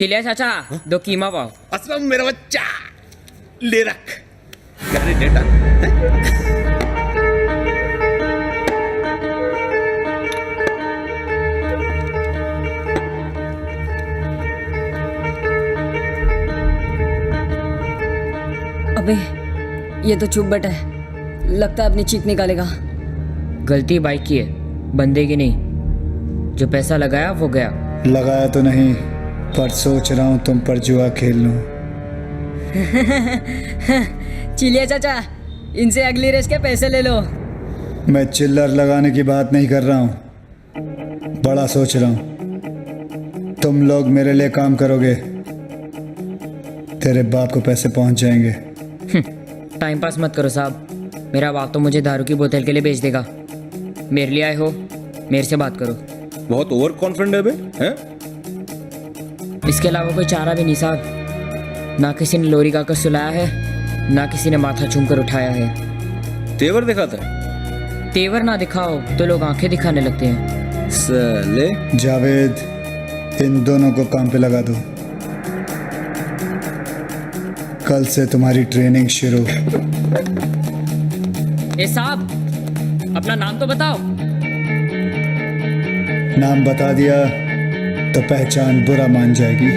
चिलिया चाचा, दो कीमा पाव। असलम मेरा बच्चा, ले रख। क्या रे डेटा? अबे ये तो चुप बैठा है, लगता है अपनी चीख निकालेगा। गलती बाइक की है, बंदे की नहीं। जो पैसा लगाया वो गया। लगाया तो नहीं, पर सोच रहा हूँ तुम पर जुआ खेल लूं। चिलिया चाचा, इनसे अगली रेस के पैसे ले लो। मैं चिल्लर लगाने की बात नहीं कर रहा हूँ, बड़ा सोच रहा हूँ। तुम लोग मेरे लिए काम करोगे, तेरे बाप को पैसे पहुंच जाएंगे। टाइम पास मत करो साहब, मेरा बाप तो मुझे दारू की बोतल के लिए बेच देगा। मेरे लिए आए हो, मेरे से बात करो। बहुत ओवर कॉन्फिडेंट है बे, हैं? इसके अलावा कोई चारा भी नहीं साहब। ना किसी ने लोरी गाकर सुलाया है, ना किसी ने माथा चूम कर उठाया है। तेवर दिखाता है तेवर ना दिखाओ तो लोग आंखें दिखाने लगते हैं। साले। जावेद, इन दोनों को काम पे लगा दो, कल से तुम्हारी ट्रेनिंग शुरू। ए साहब, अपना नाम तो बताओ। नाम बता दिया तो पहचान बुरा मान जाएगी।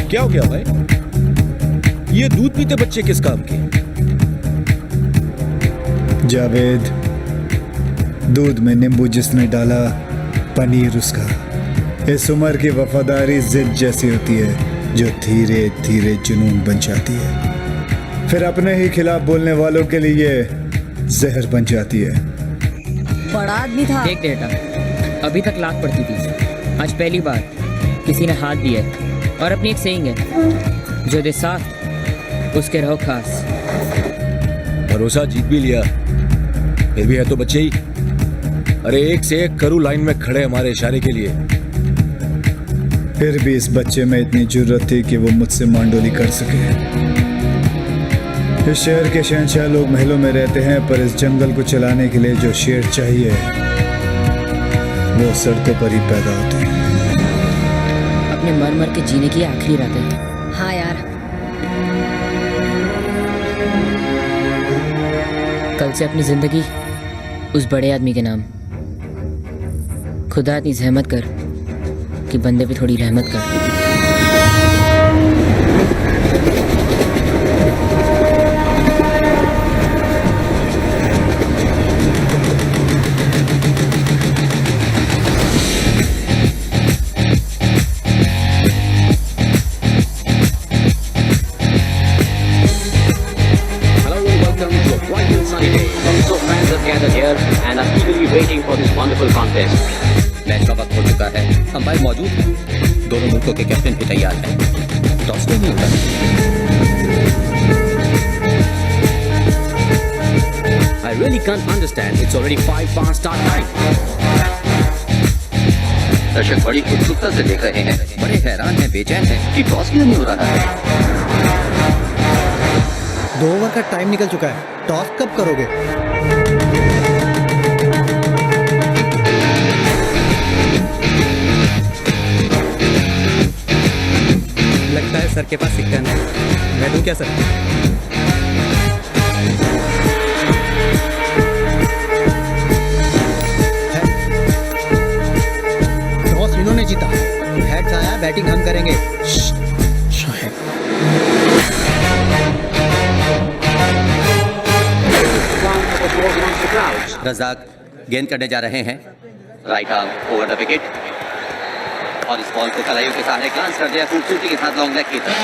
क्या हो गया भाई? ये दूध पीते बच्चे किस काम के? जावेद, दूध में नींबू जिसने डाला, पनीर उसका। इस उम्र की वफादारी जिद जैसी होती है जो धीरे धीरे जुनून बन जाती है, फिर अपने ही खिलाफ बोलने वालों के लिए जहर बन जाती है। बड़ा आदमी था। देख बेटा, अभी तक लात पड़ती थी, आज पहली बार किसी ने हाथ दिया है। और अपनी एक सेइंग है, जो दे साथ उसके रहो खास। भरोसा जीत भी लिया, फिर भी है तो बच्चे ही। अरे एक से एक करू लाइन में खड़े हमारे इशारे के लिए। फिर भी इस बच्चे में इतनी जुर्रत थी कि वो मुझसे मांडोली कर सके। इस शहर के शहंशाह लोग महलों में रहते हैं, पर इस जंगल को चलाने के लिए जो शेर चाहिए वो सड़कों पर ही पैदा होते हैं। अपने मर मर के जीने की आखिरी रात है। हाँ यार, कल से अपनी जिंदगी उस बड़े आदमी के नाम। खुदा इतनी जहमत कर कि बंदे पे थोड़ी रहमत कर। Hello and welcome to a bright and sunny day. So fans have gathered here and are eagerly waiting for this wonderful contest. Match का वक्त हो चुका है, अंपायर मौजूद है, दोनों मुल्कों के कैप्टन भी तैयार हैं। टॉस नहीं होता। I really can't understand. It's already 5 past start time. दर्शक बड़ी उत्सुकता से देख रहे हैं, बड़े हैरान हैं, बेचैन हैं कि टॉस क्यों नहीं हो रहा है। 2 ओवर का टाइम निकल चुका है, टॉस कब करोगे? लगता है सर के पास सिक्का नहीं। मैं दूं क्या सर? टॉस इन्होंने जीता, हेड्स आया, बैटिंग हम करेंगे। रजाक गेंद करने जा रहे हैं, right arm over the wicket, और इस बॉल को कलाइयों के सामने ग्लांस कर दिया खूबसूरती के साथ लॉन्ग लेग की तरफ।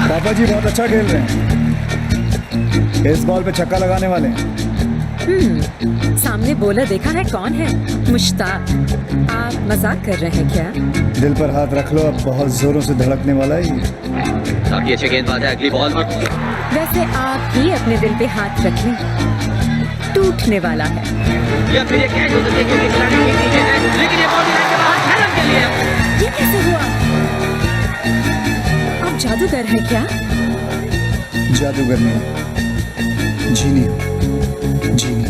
पापा जी बहुत अच्छा खेल रहे हैं, इस बॉल पे छक्का लगाने वाले हैं। सामने बॉलर देखा है कौन है? मुश्ताक। आप मजाक कर रहे हैं क्या? दिल पर हाथ रख लो, अब बहुत जोरों से धड़कने वाला है ये। काफी अच्छे गेंदबाज है, अगली बॉल पर वैसे आप ही अपने दिल पे हाथ रख लें, टूटने वाला है। या फिर ये कैच हो सकती है क्योंकि खिलाड़ी ठीक नीचे है, लेकिन ये बॉल लाइन के बाहर हैरन के लिए। ये कैसे हुआ? आप जादूगर हैं क्या? जादूगर नहीं, जीनी हो, जीनी।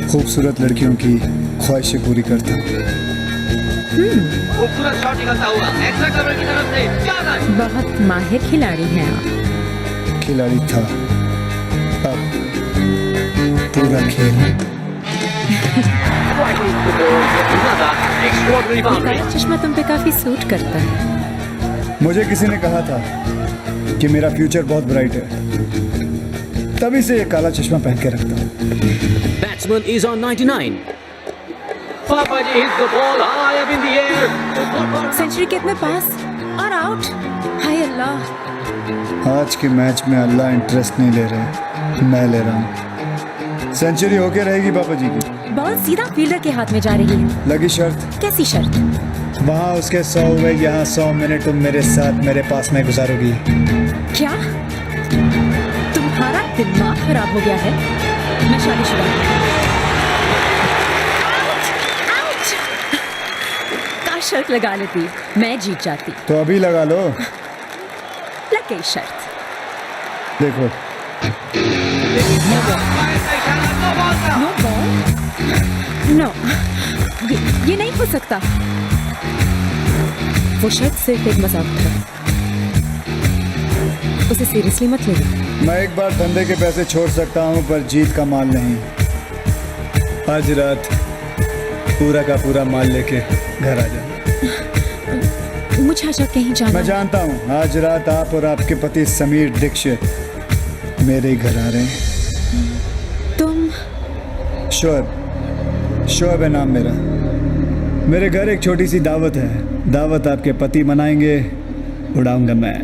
खूबसूरत लड़कियों की ख्वाहिशें पूरी करता हूँ। खूबसूरत शॉट निकलता हुआ एक्स्ट्रा कवर की तरफ से क्या रन। बहुत माहिर खिलाड़ी हैं आप। खिलाड़ी था, अब पूरा खेल। Extraordinary boundary. काला चश्मा तुम पे काफी सूट करता है। मुझे किसी ने कहा था कि मेरा फ्यूचर बहुत ब्राइट है, तभी से ये काला चश्मा पहन के रखता हूँ। Batsman is on 99. Papaji hits the ball high up in the air. Century कितने पास और आउट। हाय अल्लाह। आज के मैच में अल्लाह इंटरेस्ट नहीं ले रहे, मैं ले रहा हूँ। सेंचुरी होके रहेगी पापा जी की। बॉल सीधा फील्डर के हाथ में जा रही है। लगी शर्त। कैसी शर्त? वहाँ उसके 100 हुए, यहाँ 100 मिनट तुम मेरे साथ मेरे पास में गुजारोगी। क्या तुम्हारा दिमाग खराब हो गया है? मैं शादीशुदा हूं। आउट! काश शर्त लगा लेती, मैं जीत जाती। तो अभी लगा लो। लग गई शर्त। देखो नो बॉल। नो, ये नहीं हो सकता। वो शर्त सिर्फ एक मजाक था, उसे सीरियसली मत लेना। मैं एक बार धंधे के पैसे छोड़ सकता हूँ, पर जीत का माल नहीं। आज रात पूरा का पूरा माल लेके घर आ जाना। मुझे आज कहीं जाना। मैं जानता हूँ आज रात आप और आपके पति समीर दीक्षित मेरे ही घर आ रहे हैं। तुम? शोएब है नाम मेरा। मेरे घर एक छोटी सी दावत है। दावत आपके पति मनाएंगे, उड़ाऊंगा मैं।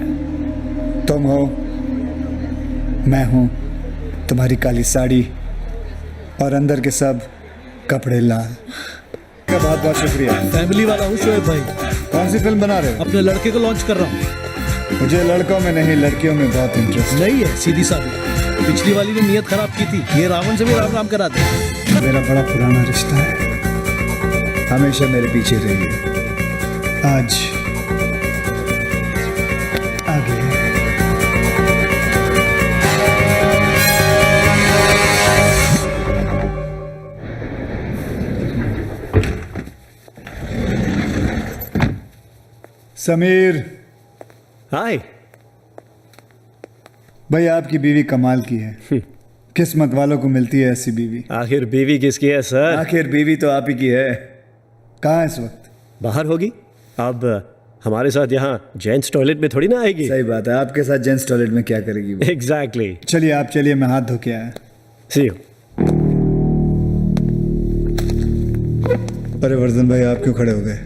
तुम हो, मैं हूँ, तुम्हारी काली साड़ी और अंदर के सब कपड़े लाल। का बहुत बहुत शुक्रिया। फैमिली वाला हूँ शोएब भाई। कौन सी फिल्म बना रहे हो? अपने लड़के को लॉन्च कर रहा हूँ। मुझे लड़कों में नहीं लड़कियों में बहुत इंटरेस्ट नहीं है, सीधी सादी। पिछली वाली ने नियत खराब की थी, ये रावण से भी राम राम करा दे। मेरा बड़ा पुराना रिश्ता है, हमेशा मेरे पीछे रही है। आज आगे समीर। हाय भाई, आपकी बीवी कमाल की है। किस्मत वालों को मिलती है ऐसी बीवी। आखिर बीवी किसकी है सर? आखिर बीवी तो आप ही की है। कहाँ है इस वक्त? बाहर होगी। अब हमारे साथ यहाँ जेंट्स टॉयलेट में थोड़ी ना आएगी। सही बात है, आपके साथ जेंट्स टॉयलेट में क्या करेगी वो? एग्जैक्टली। चलिए आप चलिए, मैं हाथ धो के आया। सी यू। अरे वर्धन भाई, आप क्यों खड़े हो गए?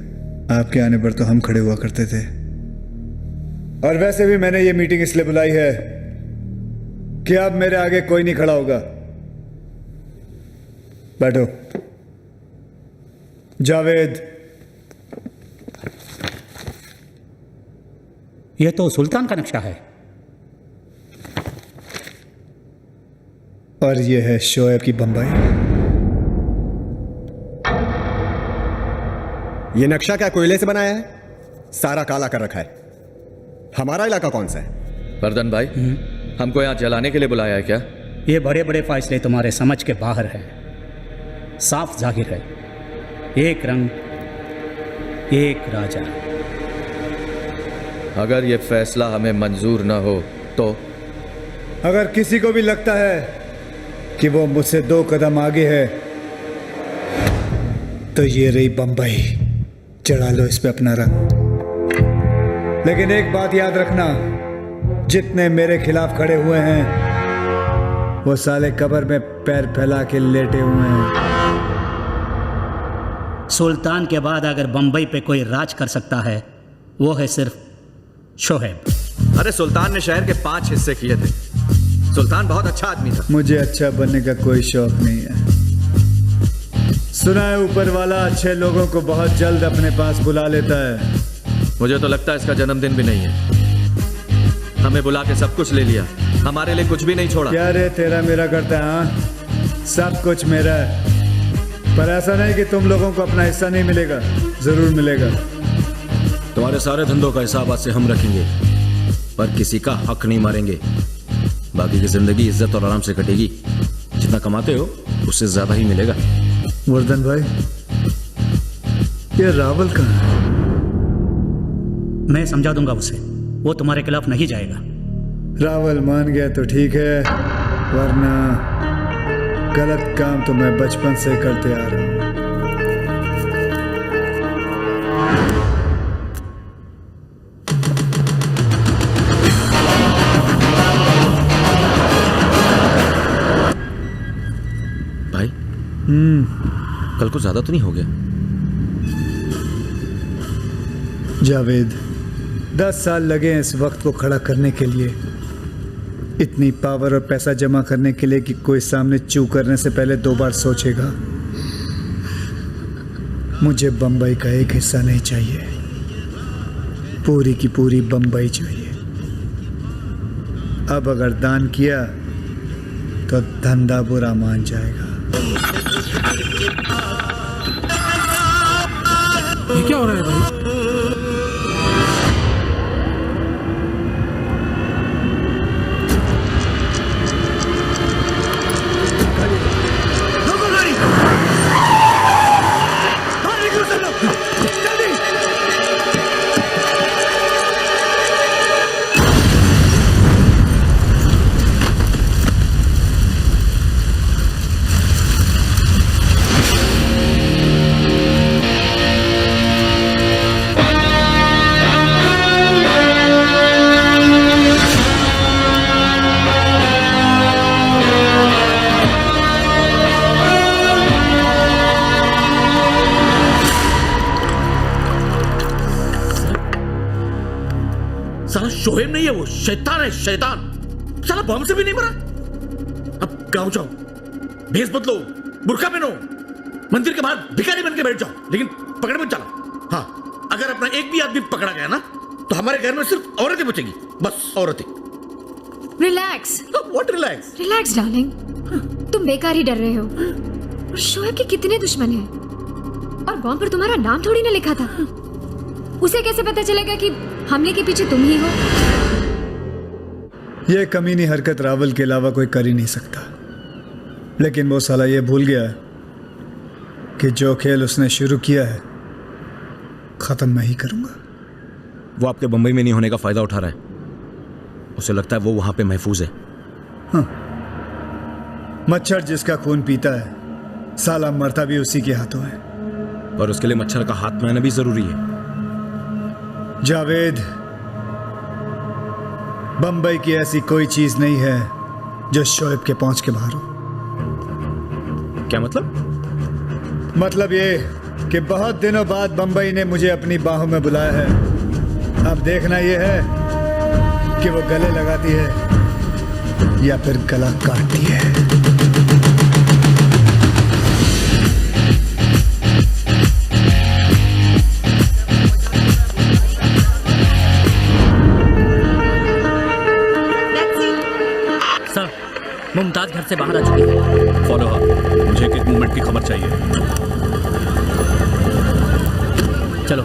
आपके आने पर तो हम खड़े हुआ करते थे। और वैसे भी मैंने ये मीटिंग इसलिए बुलाई है कि अब मेरे आगे कोई नहीं खड़ा होगा। बैठो। जावेद, यह तो सुल्तान का नक्शा है। और ये है शोएब की बम्बई। ये नक्शा क्या कोयले से बनाया है? सारा काला कर रखा है। हमारा इलाका कौन सा है? वर्धन भाई, हमको यहाँ जलाने के लिए बुलाया है क्या? ये बड़े बड़े फैसले तुम्हारे समझ के बाहर है। साफ जाहिर है, एक रंग एक राजा। अगर ये फैसला हमें मंजूर ना हो तो? अगर किसी को भी लगता है कि वो मुझसे 2 कदम आगे है, तो ये रही बंबई, चढ़ा लो इस पे अपना रंग। लेकिन एक बात याद रखना, जितने मेरे खिलाफ खड़े हुए हैं वो साले कब्र में पैर फैला के लेटे हुए हैं। सुल्तान के बाद अगर बंबई पे कोई राज कर सकता है, वो है सिर्फ शोएब। अरे सुल्तान ने शहर के 5 हिस्से किए थे। सुल्तान बहुत अच्छा आदमी था। मुझे अच्छा बनने का कोई शौक नहीं है। सुना है ऊपर वाला अच्छे लोगों को बहुत जल्द अपने पास बुला लेता है। मुझे तो लगता है इसका जन्मदिन भी नहीं है। हमें बुला के सब कुछ ले लिया, हमारे लिए कुछ भी नहीं छोड़ा। क्या रे तेरा मेरा करता है? हाँ, सब कुछ मेरा है। पर ऐसा नहीं कि तुम लोगों को अपना हिस्सा नहीं मिलेगा, जरूर मिलेगा। तुम्हारे सारे धंधों का हिसाब आज से हम रखेंगे। पर किसी का हक नहीं मारेंगे। बाकी की जिंदगी इज्जत और आराम से कटेगी। जितना कमाते हो उससे ज्यादा ही मिलेगा। वर्धन भाई, ये रावल कहाँ है? मैं समझा दूंगा उसे, वो तुम्हारे खिलाफ नहीं जाएगा। रावल मान गया तो ठीक है, वरना गलत काम तो मैं बचपन से करते आ रहा हूं। भाई कल को ज्यादा तो नहीं हो गया? जावेद, 10 साल लगे हैं इस वक्त को खड़ा करने के लिए, इतनी पावर और पैसा जमा करने के लिए कि कोई सामने चू करने से पहले 2 बार सोचेगा। मुझे बंबई का एक हिस्सा नहीं चाहिए, पूरी की पूरी बंबई चाहिए। अब अगर दान किया तो धंधा बुरा मान जाएगा। ये क्या हो रहा है भाई? साला शोएब नहीं है, वो शैतान है, शैतान। साला बम से भी नहीं मरा। अब गांव जाओ, भेस बदलो, बुर्का पहनो, मंदिर के बाहर भिखारी बन के बैठ जाओ, लेकिन पकड़े मत जाना। हाँ, अगर अपना एक भी आदमी पकड़ा गया ना तो हमारे घर में सिर्फ औरतें बचेगी, बस औरतें। Relax. What relax? Relax darling, तुम बेकार ही डर रहे हो। और शोएब के कितने दुश्मन हैं, और बॉम्ब पर तुम्हारा नाम थोड़ी ना लिखा था। उसे कैसे पता चलेगा कि हमले के पीछे तुम ही हो? यह कमीनी हरकत रावल के अलावा कोई कर ही नहीं सकता, लेकिन वो साला ये भूल गया है कि जो खेल उसने शुरू किया है खत्म मैं ही करूंगा। वो आपके बंबई में नहीं होने का फायदा उठा रहा है। उसे लगता है वो वहां पे महफूज है। हाँ। मच्छर जिसका खून पीता है साला मरता भी उसी के हाथों है। और उसके लिए मच्छर का हाथ में आना भी जरूरी है। जावेद, बंबई की ऐसी कोई चीज नहीं है जो शोएब के पहुंच के बाहर हो। क्या मतलब? मतलब ये कि बहुत दिनों बाद बंबई ने मुझे अपनी बाहों में बुलाया है। अब देखना ये है कि वो गले लगाती है या फिर गला काटती है। मुमताज घर से बाहर आ चुकी है। फॉलो अप, मुझे एक मूवमेंट की खबर चाहिए। चलो।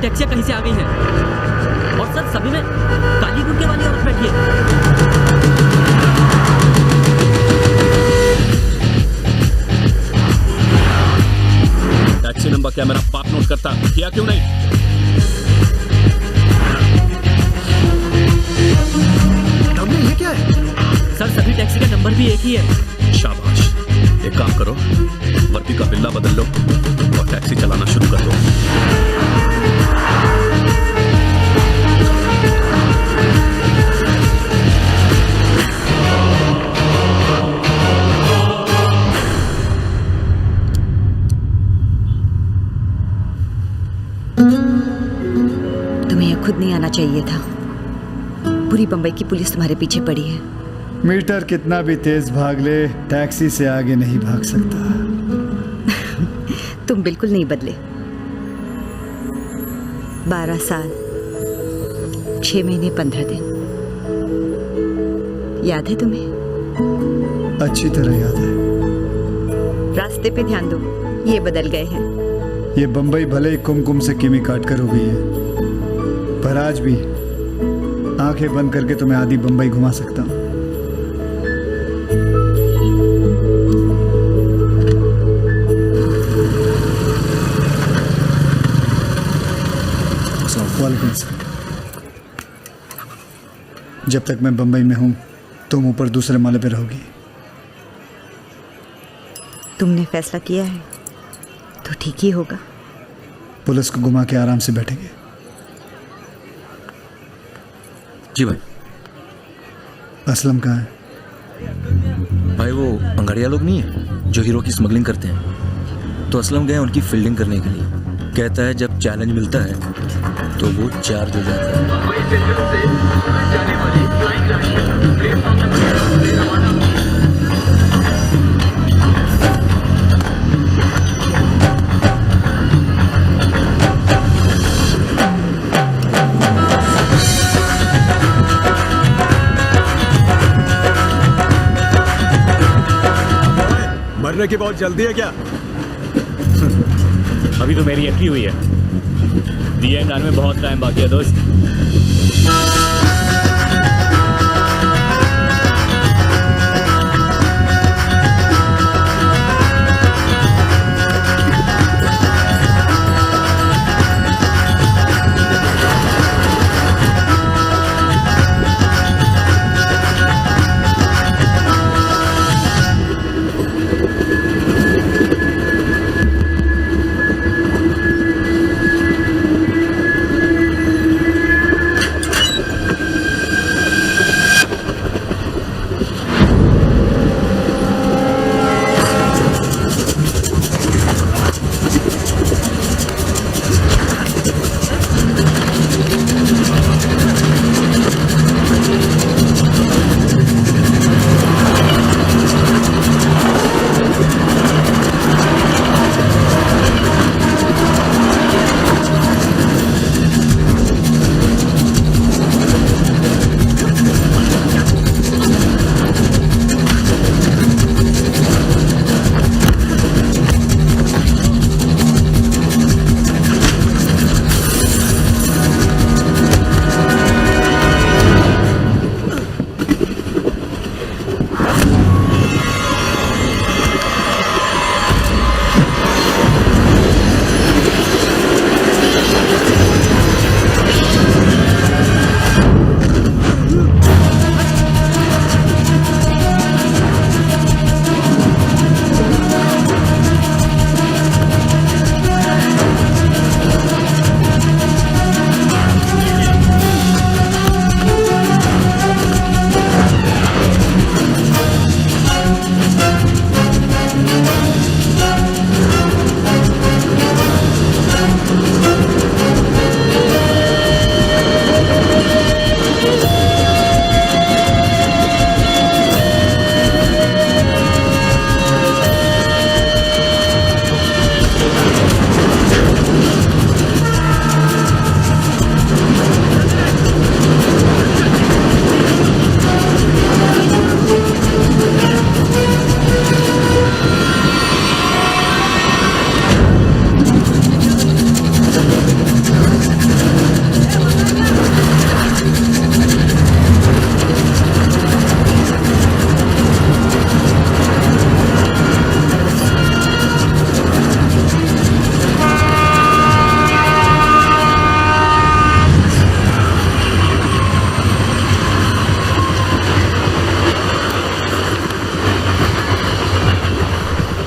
टैक्सियां कहीं से आ गई हैं और सर सभी में काली गुर्के वाली औरत बैठी है। टैक्सी नंबर क्या मेरा बाप नोट करता, किया क्यों नहीं? ये क्या है? सर सभी टैक्सी का नंबर भी एक ही है। शाबाश, एक काम करो, वर्दी का बिल्ला बदल लो और टैक्सी चलाना शुरू कर दो। खुद नहीं आना चाहिए था। पूरी बंबई की पुलिस तुम्हारे पीछे पड़ी है। मीटर कितना भी तेज भाग ले, टैक्सी से आगे नहीं भाग सकता। तुम बिल्कुल नहीं बदले। 12 साल 6 महीने 15 दिन, याद है तुम्हें? अच्छी तरह याद है। रास्ते पे ध्यान दो, ये बदल गए हैं। ये बंबई भले ही कुमकुम से किमी काट कर हो गई है, पर आज भी आंखें बंद करके तुम्हें आधी बंबई घुमा सकता हूँ। वालेकुम सलाम। जब तक मैं बंबई में हूँ तुम ऊपर दूसरे माले पे रहोगी। तुमने फैसला किया है तो ठीक ही होगा। पुलिस को घुमा के आराम से बैठेंगे। जी भाई। असलम कहाँ है? भाई वो अंगाड़िया लोग नहीं है जो हीरो की स्मगलिंग करते हैं, तो असलम गए उनकी फील्डिंग करने के लिए। कहता है जब चैलेंज मिलता है तो वो चार्ज हो जाता है। मरने की बहुत जल्दी है क्या? अभी तो मेरी एंट्री हुई है। दी एंड आने में बहुत टाइम बाकी है दोस्त।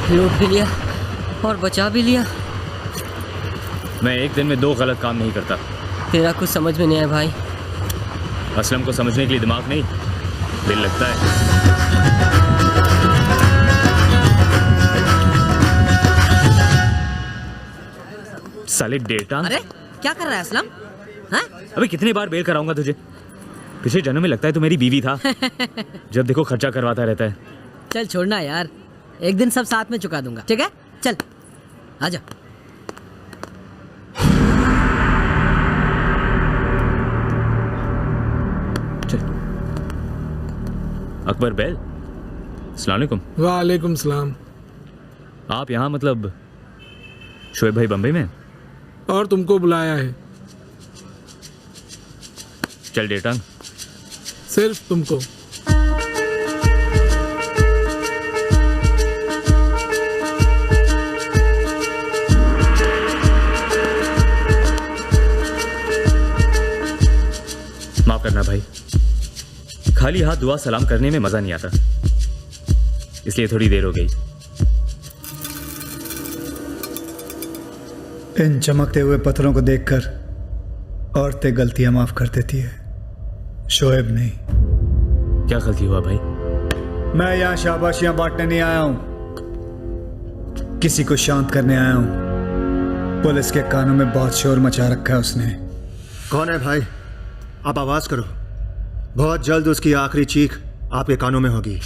लूट भी लिया और बचा भी लिया। मैं एक दिन में 2 गलत काम नहीं करता। तेरा कुछ समझ में नहीं आया भाई। असलम को समझने के लिए दिमाग नहीं, दिल लगता है। साले डेटा। अरे क्या कर रहा है असलम? हाँ? अबे कितने बार बेल कराऊंगा तुझे? पिछले जन्म में लगता है तू मेरी बीवी था। जब देखो खर्चा करवाता रहता है। चल छोड़ना यार, एक दिन सब साथ में चुका दूंगा, ठीक है? चल आजा। अकबर बैल, अस्सलाम वालेकुम। वालेकुम सलाम। आप यहाँ मतलब शोएब भाई बम्बई में? और तुमको बुलाया है। चल डेटांग। सिर्फ तुमको। माफ करना भाई, खाली हाथ दुआ सलाम करने में मजा नहीं आता, इसलिए थोड़ी देर हो गई। इन चमकते हुए पत्थरों को देखकर औरतें गलतियां माफ कर देती है, शोएब नहीं। क्या गलती हुआ भाई? मैं यहां शाबाशियां बांटने नहीं आया हूं, किसी को शांत करने आया हूं। पुलिस के कानों में बहुत शोर मचा रखा है उसने। कौन है भाई? आप आवाज करो, बहुत जल्द उसकी आखिरी चीख आपके कानों में होगी।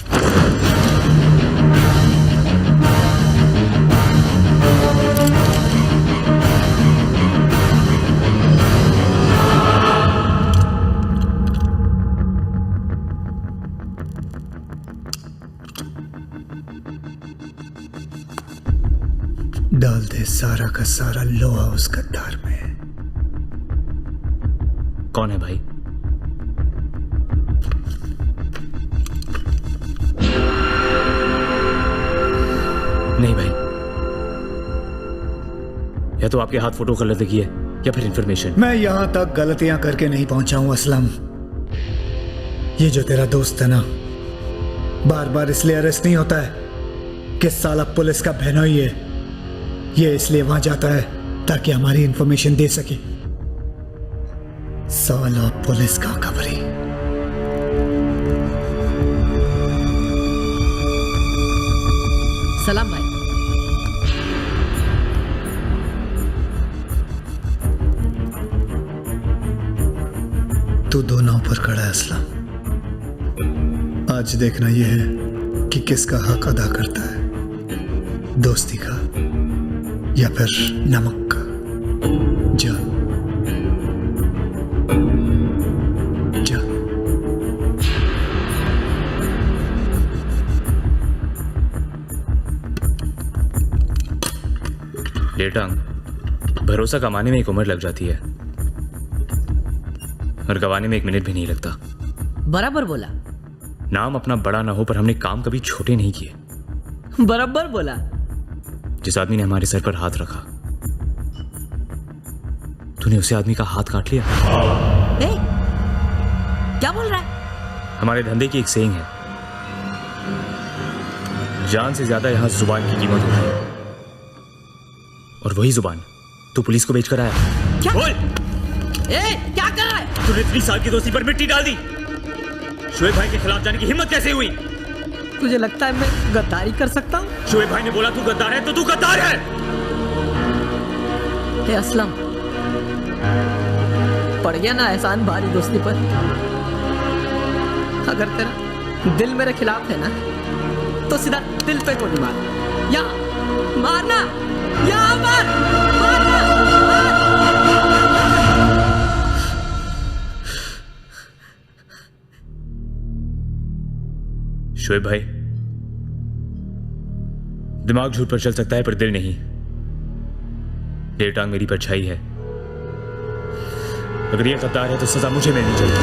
डाल दे सारा का सारा लोहा उस गद्दार में। कौन है भाई? नहीं भाई, या तो आपके हाथ फोटो गलत लगी है या फिर इंफॉर्मेशन। मैं यहां तक गलतियां करके नहीं पहुंचा हूं असलम। ये जो तेरा दोस्त है ना, बार बार इसलिए अरेस्ट नहीं होता है कि साला पुलिस का बहनोई है। ये इसलिए वहां जाता है ताकि हमारी इंफॉर्मेशन दे सके। साला पुलिस का खबरी। सलाम भाई। तू दो नाव पर खड़ा है असलम। आज देखना यह है कि किसका हक अदा करता है, दोस्ती का या फिर नमक का। जा जा। डेटांग, भरोसा कमाने में एक उम्र लग जाती है और गवाने में 1 मिनट भी नहीं लगता। बराबर बोला। नाम अपना बड़ा ना हो पर हमने काम कभी छोटे नहीं किए। बराबर बोला। जिस आदमी ने हमारे सर पर हाथ रखा, तूने उसे आदमी का हाथ काट लिया। ए, क्या बोल रहा है? हमारे धंधे की एक सेइंग है, जान से ज्यादा यहां जुबान की कीमत होती है, और वही जुबान तू पुलिस को बेचकर आया। क्या? बोल। ए, क्या कर रहा है? तूने 3 साल की दोस्ती पर मिट्टी डाल दी। शोएब भाई के खिलाफ जाने की हिम्मत कैसे हुई? तुझे लगता है मैं गद्दारी कर सकता हूँ? शोएब भाई ने बोला तू गद्दार है तो तू गद्दार है। हे असलम, पड़ गया ना एहसान भारी दोस्ती पर। अगर तेरा दिल मेरे खिलाफ है ना, तो सीधा दिल पे गोली मार। या मारना, या मार, मारना, मार। शोएब भाई, दिमाग झूठ पर चल सकता है पर दिल नहीं। डेटांग मेरी परछाई है, अगर ये गद्दार है तो सजा मुझे मिलनी चाहिए।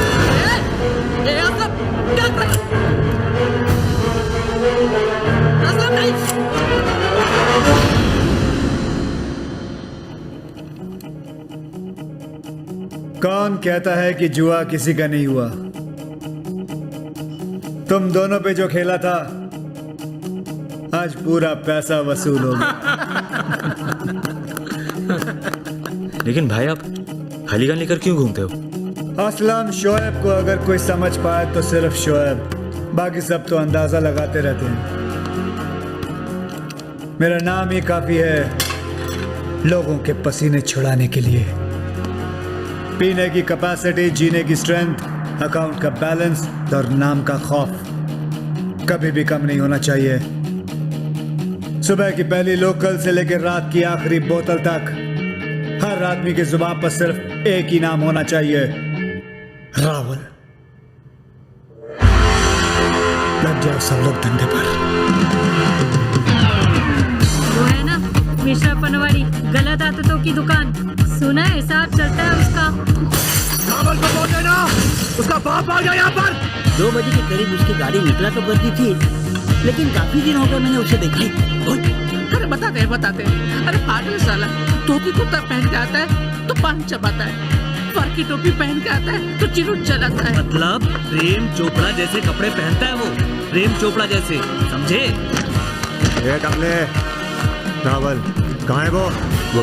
कौन कहता है कि जुआ किसी का नहीं हुआ? तुम दोनों पे जो खेला था, आज पूरा पैसा वसूल हो गया। लेकिन भाई, आप खाली गन लेकर क्यों घूमते हो? असलम, शोएब को अगर कोई समझ पाए तो सिर्फ शोएब, बाकी सब तो अंदाजा लगाते रहते हैं। मेरा नाम ही काफी है लोगों के पसीने छुड़ाने के लिए। पीने की कैपेसिटी, जीने की स्ट्रेंथ, अकाउंट का बैलेंस और नाम का खौफ कभी भी कम नहीं होना चाहिए। सुबह की पहली लोकल से लेकर रात की आखिरी बोतल तक हर आदमी की जुबान पर सिर्फ एक ही नाम होना चाहिए, रावल। लग जाओ सब लोग धंधे पर। वो है ना मिश्रा पनवाड़ी, गलत आदतों की दुकान, सुना है हिसाब चलता है उसका। रावल को बोल देना उसका बाप आ गया यहाँ पर। 2 बजे के करीब उसकी गाड़ी निकला तो करती थी, लेकिन काफी दिन हो गए मैंने उसे देखा ही। अरे बताते हैं। अरे पागल साला, टोपी कुर्ता पहन के आता है तो पान चबाता है, फर की टोपी पहन के आता है तो चिरुट जलाता है। मतलब प्रेम चोपड़ा जैसे कपड़े पहनता है वो, प्रेम चोपड़ा जैसे, समझे? ये कमले, रावल कहाँ है वो?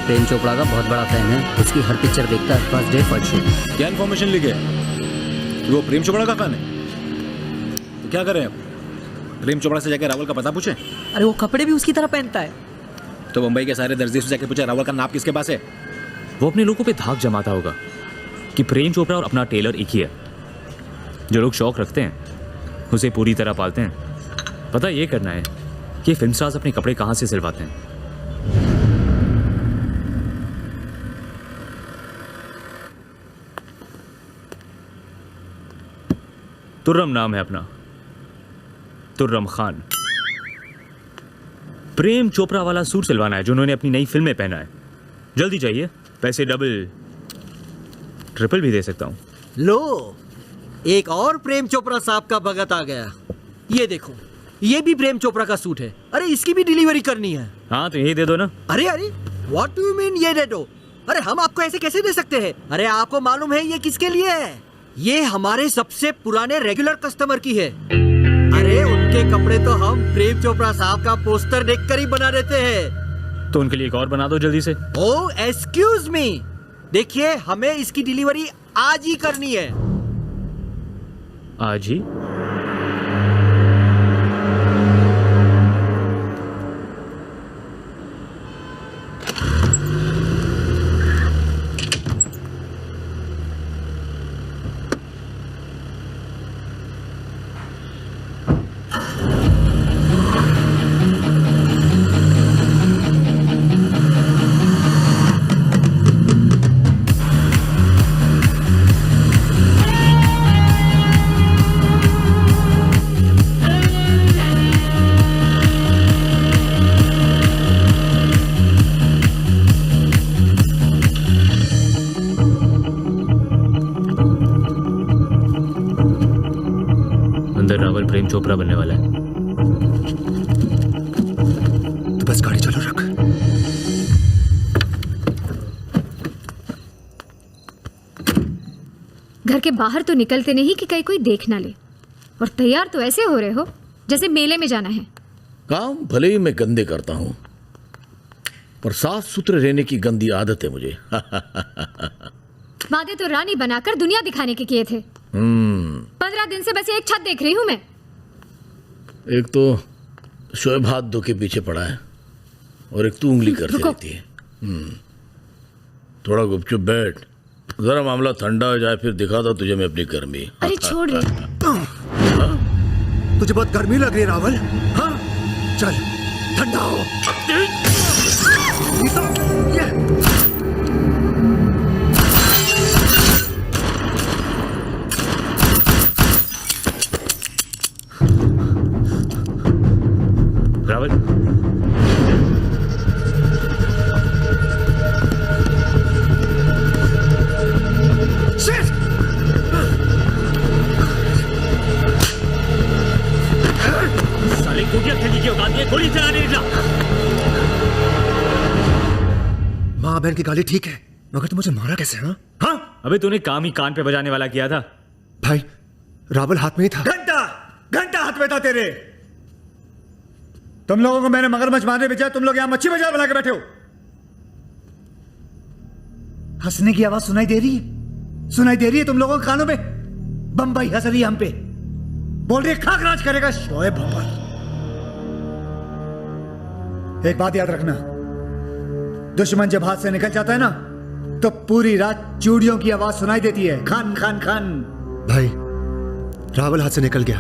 प्रेम चोपड़ा का बहुत बड़ा फैन है, उसकी हर पिक्चर देखता है, फर्स्ट डे फर्स्ट शो। क्या इन्फॉर्मेशन लिखे? वो प्रेम चोपड़ा का फैन है? तो क्या करें अब? प्रेम चोपड़ा से जाकर रावल का पता पूछे? अरे वो कपड़े भी उसकी तरह पहनता है। तो मुंबई के सारे दर्जी से जाके पूछे रावल का नाप किसके पास है? वो अपने लोगों पे धाक जमाता होगा कि प्रेम चोपड़ा और अपना टेलर एक ही है। जो लोग शौक रखते हैं उसे पूरी तरह पालते हैं। पता ये करना है कि फिल्म स्टार्स अपने कपड़े कहाँ से सिलवाते हैं। तुर्रम नाम है अपना, तुर्रम खान। प्रेम चोपड़ा वाला सूट सिलवाना है जो उन्होंने अपनी नई फिल्म में पहना है। जल्दी चाहिए, पैसे डबल ट्रिपल भी दे सकता हूं। लो, एक और प्रेम चोपड़ा साहब का भगत आ गया। ये देखो, ये भी प्रेम चोपड़ा का सूट है। अरे इसकी भी डिलीवरी करनी है। हाँ तो यही दे दो ना। अरे व्हाट डू यू मीन ये दे दो? अरे हम आपको ऐसे कैसे दे सकते हैं? अरे आपको मालूम है ये किसके लिए है? ये हमारे सबसे पुराने रेगुलर कस्टमर की है। अरे उनके कपड़े तो हम प्रेम चोपड़ा साहब का पोस्टर देखकर ही बना देते हैं। तो उनके लिए एक और बना दो जल्दी से। ओह एक्सक्यूज मी, देखिए हमें इसकी डिलीवरी आज ही करनी है। आज ही? प्रेम चोपड़ा बनने वाला है। तो बस गाड़ी चालू रख। घर के बाहर तो निकलते नहीं कि कहीं कोई देख ना ले, और तैयार तो ऐसे हो रहे हो जैसे मेले में जाना है। काम भले ही मैं गंदे करता हूं, पर साफ सुथरे रहने की गंदी आदत है मुझे। वादे तो रानी बनाकर दुनिया दिखाने के किए थे। 15 दिन से बस एक छत देख रही हूं मैं। एक तो शोएब हाथ धो के पीछे पड़ा है और एक तू उंगली करती रहती है। थोड़ा गुपचुप बैठ, जरा मामला ठंडा हो जाए फिर दिखाता तुझे मैं अपनी गर्मी। अरे छोड़ रे। तुझे बहुत गर्मी लग रही है रावल? हाँ चल ठंडा हो। रावल, साले कुटिया ठगी की औकात है, गोली चलाने निकला। माँ बहन की गाली ठीक है, मगर तुम मुझे मारा कैसे? हाँ अबे तूने काम ही कान पे बजाने वाला किया था। भाई रावल हाथ में ही था। घंटा हाथ में था तेरे। तुम लोगों को मैंने मगरमच्छ मारने भेजा, तुम लोग यहां मच्छी बाजार बना के बैठे हो। हंसने की आवाज सुनाई दे रही है? सुनाई दे रही है तुम लोगों के कानों में? बम्बई हंस रही है हम पे, बोल रही है खाकराज करेगा शोएब भंवर। एक बात याद रखना, दुश्मन जब हाथ से निकल जाता है ना तो पूरी रात चूड़ियों की आवाज सुनाई देती है, खान खान खान। भाई रावल हाथ से निकल गया,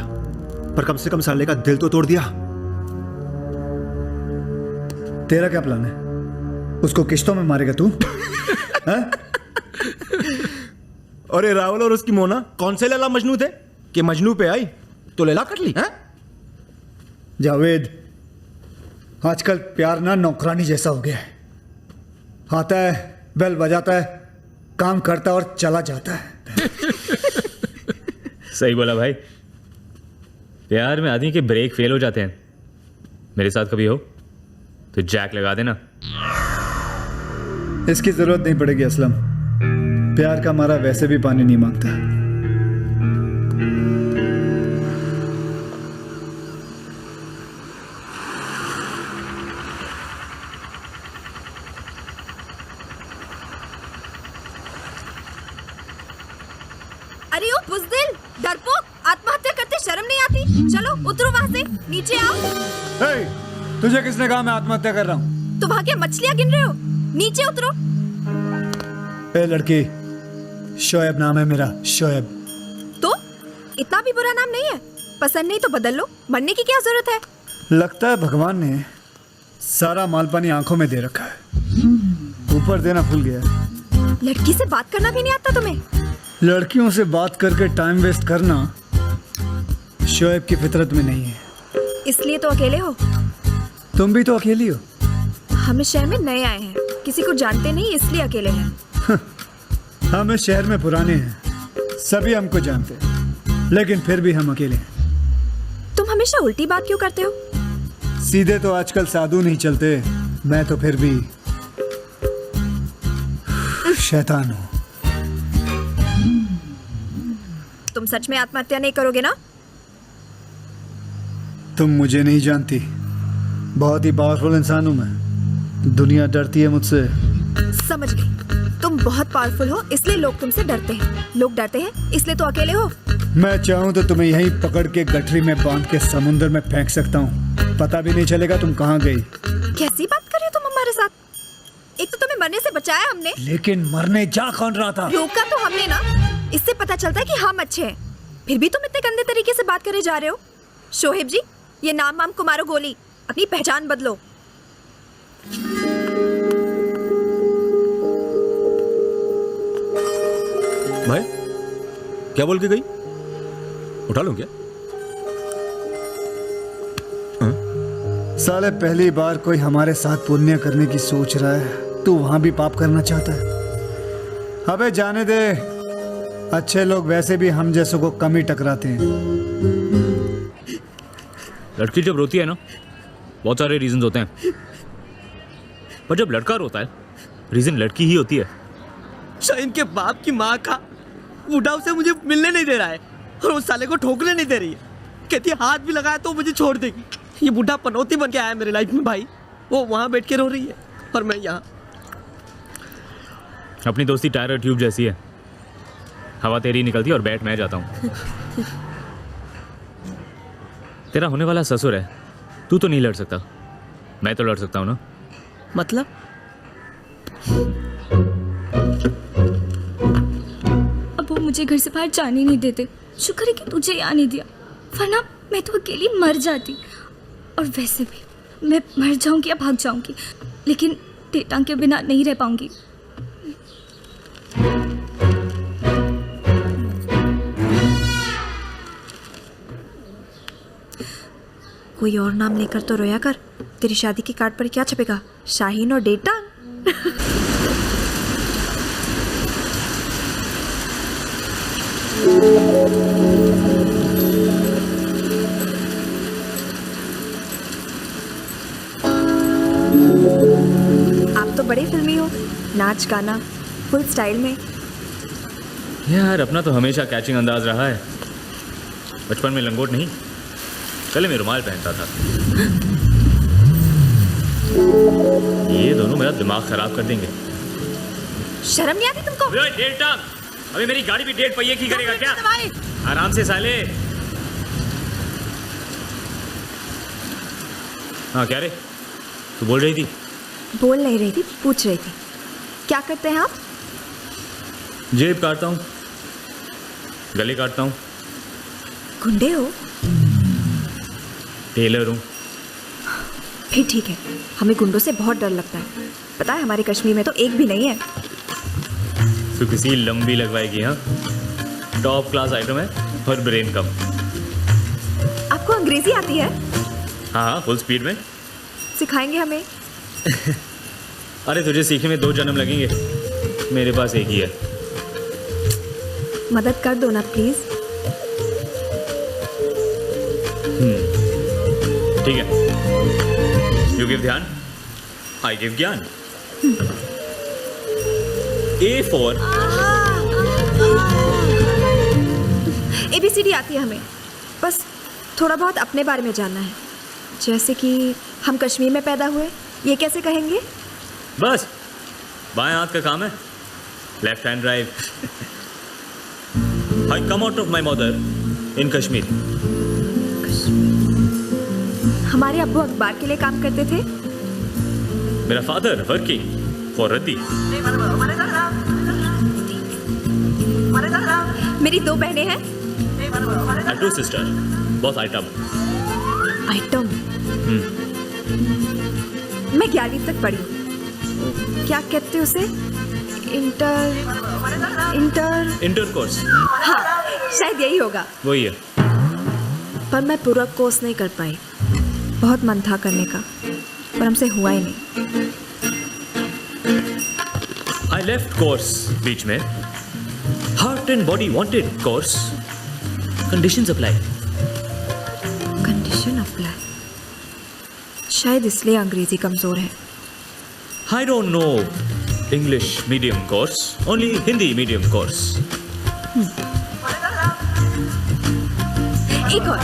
पर कम से कम साले का दिल तो तोड़ दिया। तेरा क्या प्लान है? उसको किश्तों में मारेगा तू? अरे रावल और उसकी मोना कौन से लैला मजनू थे कि मजनू पे आई तो लैला कट ली? जावेद, आजकल प्यार ना नौकरानी जैसा हो गया है। आता है, बेल बजाता है, काम करता है और चला जाता है। सही बोला भाई। प्यार में आदमी के ब्रेक फेल हो जाते हैं। मेरे साथ कभी हो तो जैक लगा देना। इसकी जरूरत नहीं पड़ेगी असलम। प्यार का मारा वैसे भी पानी नहीं मांगता। अरे ओ बुज़दिल, डरपोक, आत्महत्या करते शर्म नहीं आती? चलो उतरो वहाँ से, नीचे आओ। तुझे किसने कहा मैं आत्महत्या कर रहा हूँ? तो वहाँ क्या मछलियाँ गिन रहे हो? नीचे उतरो। ए लड़की, शोएब नाम है मेरा, शोएब। तो इतना भी बुरा नाम नहीं है। पसंद नहीं तो बदल लो, मरने की क्या जरूरत है? लगता है भगवान ने सारा माल पानी आंखों में दे रखा है, ऊपर देना भूल गया। लड़की से बात करना भी नहीं आता तुम्हें? लड़कियों से बात करके टाइम वेस्ट करना शोएब की फितरत में नहीं है। इसलिए तो अकेले हो? तुम भी तो अकेली हो। हम इस शहर में नए आए हैं, किसी को जानते नहीं, इसलिए अकेले हैं। हम इस शहर में पुराने हैं, सभी हमको जानते हैं, लेकिन फिर भी हम अकेले हैं। तुम हमेशा उल्टी बात क्यों करते हो? सीधे तो आजकल साधु नहीं चलते, मैं तो फिर भी शैतान हूँ। तुम सच में आत्महत्या नहीं करोगे ना? तुम मुझे नहीं जानती, बहुत ही पावरफुल इंसान हूँ मैं। दुनिया डरती है मुझसे। समझ गई, तुम बहुत पावरफुल हो इसलिए लोग तुमसे डरते हैं। लोग डरते हैं इसलिए तो अकेले हो। मैं चाहूँ तो तुम्हें यहीं पकड़ के गठरी में बांध के समुंदर में फेंक सकता हूँ, पता भी नहीं चलेगा तुम कहाँ गई। कैसी बात कर रहे हो तुम हमारे साथ? एक तो तुम्हें मरने से बचाया हमने, लेकिन मरने जा कौन रहा था? रोका तो हमने ना। इससे पता चलता है कि हम अच्छे हैं, फिर भी तुम इतने गंदे तरीके से बात करे जा रहे हो। शोहेब जी, ये नाम वाम को मारो गोली, अपनी पहचान बदलो। भाई क्या बोल के गई? उठा लूं क्या? साले पहली बार कोई हमारे साथ पुण्य करने की सोच रहा है, तू वहां भी पाप करना चाहता है? अबे जाने दे, अच्छे लोग वैसे भी हम जैसों को कम ही टकराते हैं। लड़की जब रोती है ना, बहुत सारे रीजन होते हैं, पर जब लड़का रोता है रीजन लड़की ही होती है। शाहीन के बाप की माँ का बूढ़ा उसे मुझे मिलने नहीं दे रहा है और उस साले को ठोकने नहीं दे रही है। कहती है हाथ भी लगाया तो मुझे छोड़ देगी। ये बूढ़ा पनौती बन के आया मेरे लाइफ में भाई। वो वहाँ बैठ के रो रही है और मैं यहाँ। अपनी दोस्ती टायर और ट्यूब जैसी है, हवा तेरी निकलती है और बैठ मैं जाता हूँ। तेरा होने वाला ससुर है, तू तो नहीं लड़ सकता, मैं तो लड़ सकता हूँ ना। मतलब? अब वो मुझे घर से बाहर जाने नहीं देते। शुक्र है कि तुझे यहाँ नहीं दिया, वरना मैं तो अकेली मर जाती। और वैसे भी मैं मर जाऊंगी या भाग जाऊंगी, लेकिन टेटां के बिना नहीं रह पाऊंगी। कोई और नाम लेकर तो रोया कर। तेरी शादी के कार्ड पर क्या छपेगा? शाहीन और डेटा। आप तो बड़े फिल्मी हो, नाच गाना फुल स्टाइल में। यार अपना तो हमेशा कैचिंग अंदाज रहा है। बचपन में लंगोट नहीं, गले में रुमाल पहनता था। ये दोनों मेरा दिमाग खराब कर देंगे। शर्म नहीं आती तुमको? डेटा, अभी मेरी गाड़ी भी डेढ़ पहिए की करेगा क्या? आराम से साले। हाँ क्या रे, तू बोल रही थी? बोल नहीं रही थी, पूछ रही थी। क्या करते हैं आप? जेब काटता हूँ, गले काटता हूँ, गुंडे हो? टेलर हूँ। फिर ठीक है, हमें गुंडों से बहुत डर लगता है। पता है हमारे कश्मीर में तो एक भी नहीं है। तो किसी लंबी लगवाएगी? हाँ, टॉप क्लास आइटम है और ब्रेन कम। आपको अंग्रेजी आती है? हाँ, फुल स्पीड में। सिखाएंगे हमें? अरे तुझे सीखने में 2 जन्म लगेंगे, मेरे पास एक ही है। मदद कर दो ना प्लीज। ठीक है, यू गिव ध्यान, आई गिव ज्ञान। A for ABCD आती है हमें, बस थोड़ा बहुत अपने बारे में जानना है। जैसे कि हम कश्मीर में पैदा हुए, ये कैसे कहेंगे? बस बाएं हाथ का काम है, left hand drive. I come out of my mother in Kashmir. हमारे अब्बू अखबार के लिए काम करते थे। मेरा फादर वर्किंग फॉर रद्दी। मेरी 2 बहनें हैं। एंड 2 सिस्टर, बहुत आइटम। आइटम? मैं 11वीं तक पढ़ी हूँ। क्या कहते उसे? Inter course. हाँ, शायद यही होगा। वही है। पर मैं पूरा कोर्स नहीं कर पाई। बहुत मन था करने का, पर हमसे हुआ ही नहीं। I left course बीच में। Heart and body wanted course. Conditions apply. Condition apply. शायद इसलिए अंग्रेजी कमजोर है। I don't know English medium course, only Hindi medium course. एक और।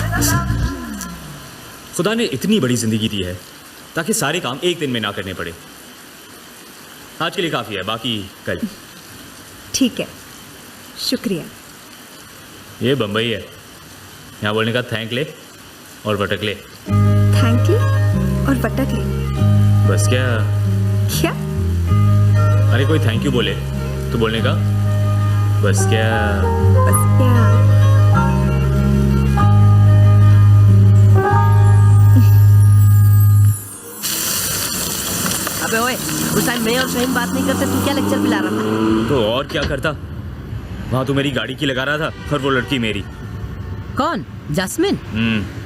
खुदा ने इतनी बड़ी जिंदगी दी है ताकि सारे काम एक दिन में ना करने पड़े। आज के लिए काफी है, बाकी कल। ठीक है, शुक्रिया। ये बम्बई है, यहाँ बोलने का थैंक ले और वटक ले। थैंक ले और वटक ले? बस क्या? क्या? अरे कोई थैंक यू बोले तो बोलने का बस क्या? बस क्या? अबे ओए, उस टाइम मैं और शहीन बात नहीं करते, तू क्या लेक्चर पिला रहा था? तो और क्या करता? वहाँ तो मेरी गाड़ी की लगा रहा था और वो लड़की मेरी। कौन? जैस्मिन?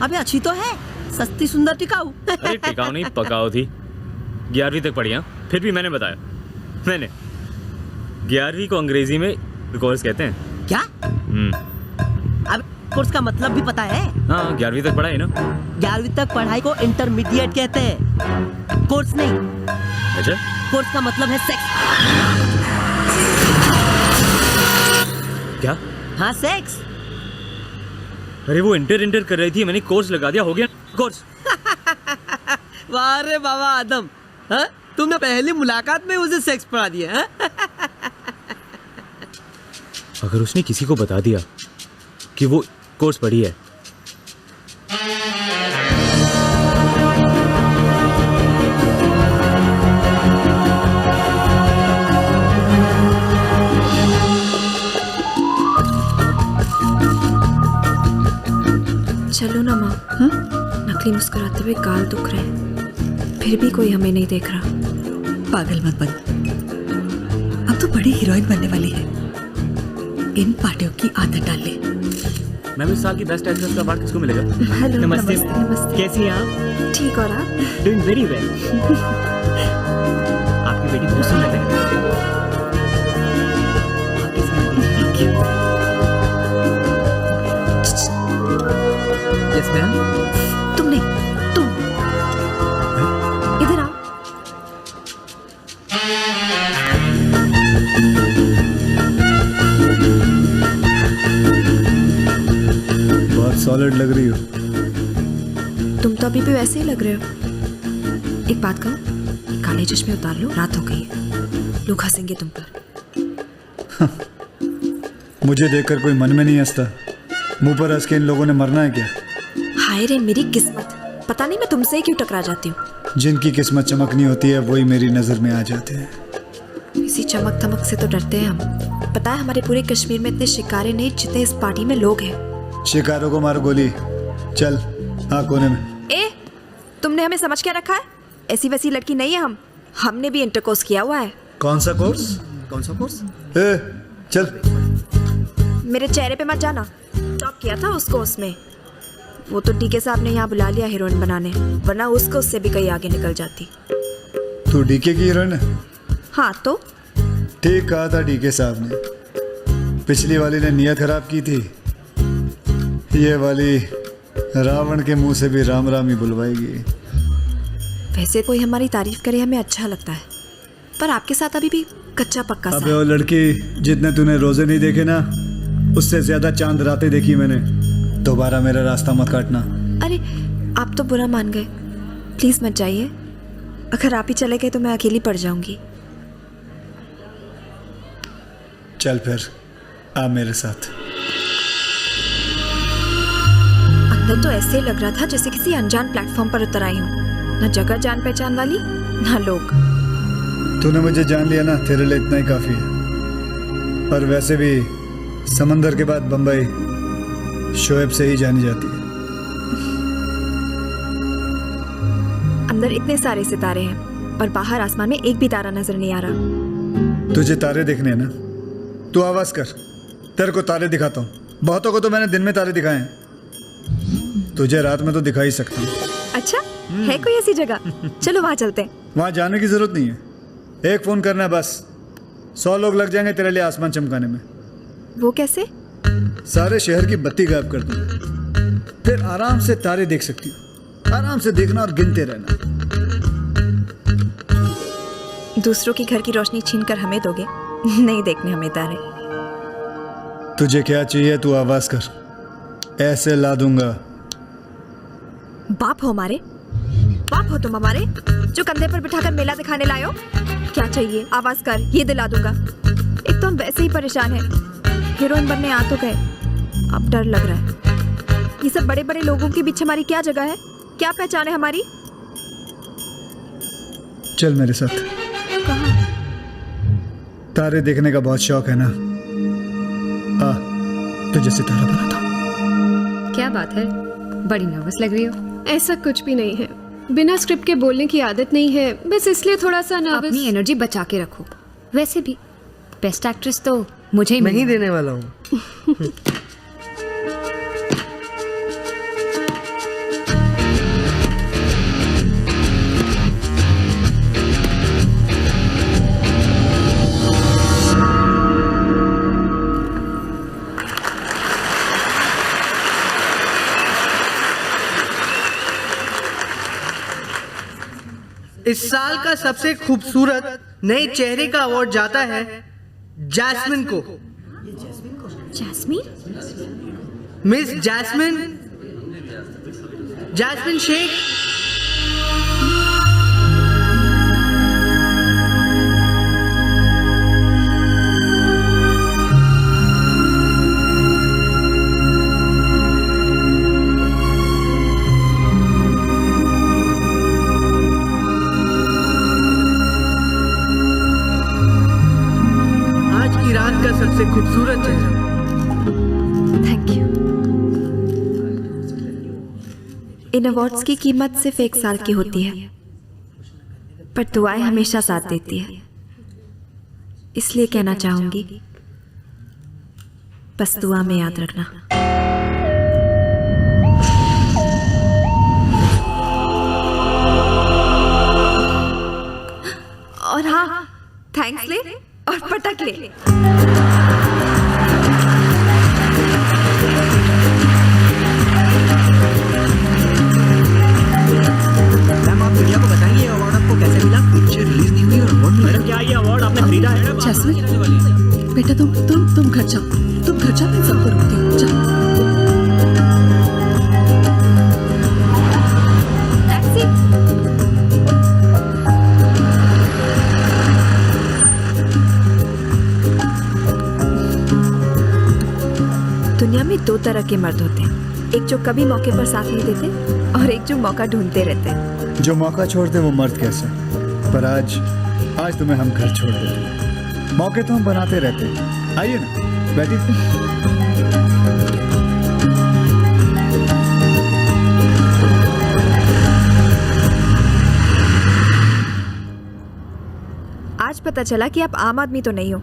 अबे अच्छी तो है, सस्ती सुंदर टिकाऊ। अरे टिकाऊ नहीं, पकाऊ थी। 11वीं तक पढ़ी। हाँ, फिर भी मैंने बताया, मैंने 11वीं को अंग्रेजी में कोर्स कहते हैं। क्या? अब कोर्स का मतलब भी पता है? हाँ, 11वीं तक पढ़ा है ना। 11वीं तक पढ़ाई को इंटरमीडिएट कहते हैं, कोर्स नहीं। अच्छा, कोर्स का मतलब है सेक्स। क्या? हाँ, सेक्स। अरे वो इंटर कर रही थी, मैंने कोर्स लगा दिया, हो गया कोर्स। वाह रे बाबा आदम, हाँ? तुमने पहली मुलाकात में उसे सेक्स पढ़ा दिया। हाँ? अगर उसने किसी को बता दिया कि वो कोर्स पढ़ी है, चलो ना माँ। नकली मुस्कुराते हुए गाल दुख रहे हैं, फिर भी कोई हमें नहीं देख रहा। पागल मत बन, अब तो बड़ी हीरोइन बनने वाली है। इन पार्टियों की आदत डाल ले। मैम, इस साल की बेस्ट एक्ट्रेस का अवार्ड किसको मिलेगा? हेलो, नमस्ते। नमस्ते। कैसी हैं आप? ठीक, और आप? Doing very well. आपकी बेटी बहुत सुंदर है। Yes ma'am. तुम नहीं, तुम इधर आओ। बहुत सॉलिड लग रही हो। तुम तो अभी भी वैसे ही लग रहे हो। एक बात कहो, काले चश्मे उतार लो, रात हो गई है, लोग हंसेंगे तुम पर। मुझे देखकर कोई मन में नहीं हंसता। मुंह पर हंस के इन लोगों ने मरना है क्या? हाय रे मेरी किस्मत, पता नहीं मैं तुमसे ही क्यों टकरा जाती हूँ। जिनकी किस्मत चमकनी होती है वही मेरी नजर में आ जाते हैं। इसी चमक धमक से तो डरते हैं हम। पता है हमारे पूरे कश्मीर में इतने शिकारे नहीं जितने इस पार्टी में लोग हैं। शिकारों को मारो गोली। चल हाँ कोने में। ए, तुमने हमें समझ क्या रखा है? ऐसी वैसी लड़की नहीं है हम। हमने भी इंटरकोर्स किया हुआ है। कौन सा कोर्स? कौन सा कोर्स? ए, चल। मेरे चेहरे पे मत जाना। टॉप किया था उसको उसमें। वो तो डीके साहब ने यहाँ बुला लिया हीरोइन बनाने, वरना उसको उससे भी कहीं आगे निकल जाती। तू डीके की हीरोइन है? हाँ तो ठीक कहा था डीके साहब ने। पिछली वाली ने नियत खराब की थी, ये वाली रावण के मुंह से भी राम राम ही बुलवाएगी। वैसे कोई हमारी तारीफ करे हमें अच्छा लगता है, पर आपके साथ अभी भी कच्चा पक्का सा। अबे वो लड़की, जितने तूने रोजे नहीं देखे ना, उससे ज्यादा चांद रातें देखी मैंने। दोबारा मेरा रास्ता मत काटना। अरे आप तो बुरा मान गए, प्लीज मत जाइए। अगर आप ही चले गए तो मैं अकेली पड़ जाऊंगी। चल फिर आ मेरे साथ। अंदर तो ऐसे लग रहा था जैसे किसी अनजान प्लेटफॉर्म पर उतर आई हूँ। ना जगह जान पहचान वाली, ना लोग। तूने मुझे जान लिया ना, तेरे लिए इतना ही काफी है। और वैसे भी समंदर के बाद बंबई शोएब से ही जानी जाती है। अंदर इतने सारे सितारे हैं, पर बाहर आसमान में एक भी तारा नजर नहीं आ रहा। तुझे तारे देखने हैं ना, तू आवाज कर, तेरे को तारे दिखाता हूँ। बहुतों को तो मैंने दिन में तारे दिखाए हैं, तुझे रात में तो दिखा ही सकता हूँ। अच्छा है कोई ऐसी जगह? चलो वहाँ चलते हैं। वहाँ जाने की जरूरत नहीं है, एक फोन करना है बस। 100 लोग लग जाएंगे तेरे लिए आसमान चमकाने में। वो कैसे? सारे शहर की बत्ती गायब कर दूंगा, फिर आराम से तारे देख सकती हो। आराम से देखना और गिनते रहना। दूसरों के घर की रोशनी छीनकर हमें दोगे? नहीं देखने हमें तारे। तुझे क्या चाहिए तू आवाज कर, ऐसे ला दूंगा। बाप हो हमारे? बाप हो तुम हमारे, जो कंधे पर बिठाकर मेला दिखाने लाए हो? क्या चाहिए? आवाज कर, ये दिला दूंगा। एक तो हम वैसे ही परेशान हैं, हीरोइन बनने आ तो गए, अब डर लग रहा है। ये सब बड़े बड़े लोगों के बीच हमारी क्या जगह है? क्या पहचान है हमारी? चल मेरे साथ। कहाँ? तारे देखने का बहुत शौक है ना, आ तुझे सितारा बनाता हूँ। क्या बात है, बड़ी नर्वस लग रही हो। ऐसा कुछ भी नहीं है, बिना स्क्रिप्ट के बोलने की आदत नहीं है, बस इसलिए थोड़ा सा नर्वस। अपनी एनर्जी बचा के रखो। वैसे भी बेस्ट एक्ट्रेस तो मुझे ही नहीं देने वाला हूँ। इस साल का सबसे खूबसूरत नए चेहरे का अवार्ड जाता है जैस्मिन को। Jasmine? Miss Jasmine, Jasmine Sheikh. रात का सबसे खूबसूरत चेहरा। Thank you. इन अवार्ड्स की कीमत सिर्फ 1 साल की होती है, पर दुआएं हमेशा साथ देती है। इसलिए कहना चाहूंगी, बस दुआ में याद रखना। और हाँ, थैंक्स ले और पटक ले। मैम आप दुनिया को बताइए अवार्ड आपको कैसे मिला? पिक्चर रिलीज नहीं हुई और अवार्ड मिला। क्या ये अवार्ड आपने खरीदा है? जैस्मिन बेटा तुम घर जाओ, तुम घर जाओ, मैं सबको रोकती हूँ। जाओ। दुनिया में 2 तरह के मर्द होते हैं, एक जो कभी मौके पर साथ नहीं देते और एक जो मौका ढूंढते रहते हैं। जो मौका छोड़ते वो मर्द कैसे, पर आज तुम्हें हम घर छोड़ देते हैं। मौके तो हम बनाते रहते हैं। आइए ना, बैठिए। आज पता चला कि आप आम आदमी तो नहीं हो।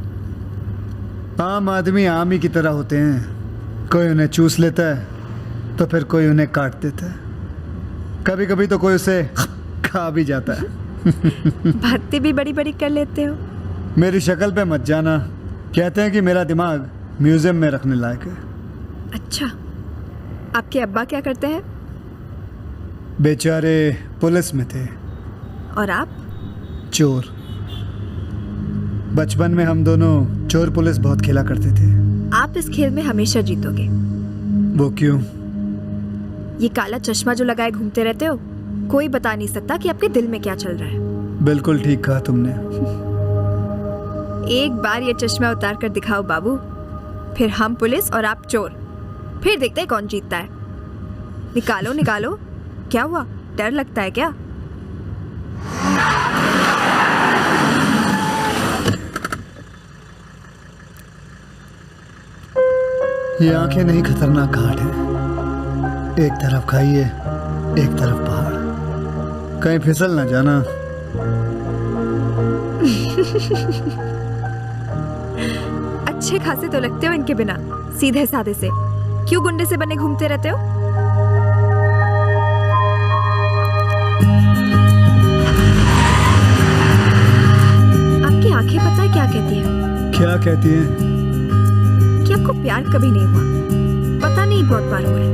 आम आदमी आम ही की तरह होते हैं, कोई उन्हें चूस लेता है तो फिर कोई उन्हें काट देता है, कभी कभी तो कोई उसे खा भी जाता है। बातें भी बड़ी बड़ी कर लेते हो। मेरी शक्ल पे मत जाना, कहते हैं कि मेरा दिमाग म्यूजियम में रखने लायक है। अच्छा, आपके अब्बा क्या करते हैं? बेचारे पुलिस में थे। और आप? चोर। बचपन में हम दोनों चोर पुलिस बहुत खेला करते थे। आप इस खेल में हमेशा जीतोगे। वो क्यों? ये काला चश्मा जो लगाए घूमते रहते हो, कोई बता नहीं सकता कि आपके दिल में क्या चल रहा है। बिल्कुल ठीक कहा तुमने। एक बार ये चश्मा उतार कर दिखाओ बाबू, फिर हम पुलिस और आप चोर, फिर देखते हैं कौन जीतता है। निकालो निकालो। क्या हुआ, डर लगता है क्या? ये आंखें नहीं खतरनाक घाट है। एक तरफ खाइए, एक तरफ पहाड़, कहीं फिसल ना जाना। अच्छे खासे तो लगते हो इनके बिना, सीधे साधे से। क्यों गुंडे से बने घूमते रहते हो? आपकी आंखें पता है क्या कहती हैं? क्या कहती हैं? कि आपको प्यार कभी नहीं हुआ। पता नहीं बहुत बार हुआ है।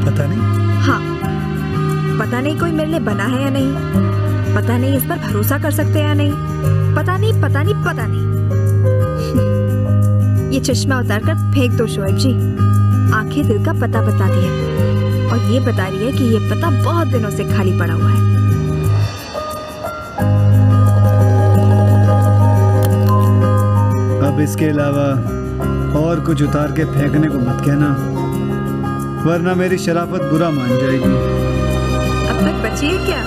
पता नहीं? हाँ, पता नहीं कोई मेरे लिए बना है या नहीं, पता नहीं इस पर भरोसा कर सकते हैं या नहीं, पता नहीं पता नहीं पता नहीं। ये चश्मा उतार कर फेंक दो शोएब जी। आंखें दिल का पता बताती है, और ये बता रही है कि ये पता बहुत दिनों से खाली पड़ा हुआ है। अब इसके अलावा और कुछ उतार के फेंकने को मत कहना, वरना मेरी शराफत बुरा मान जाएगी। अब तक बची है क्या?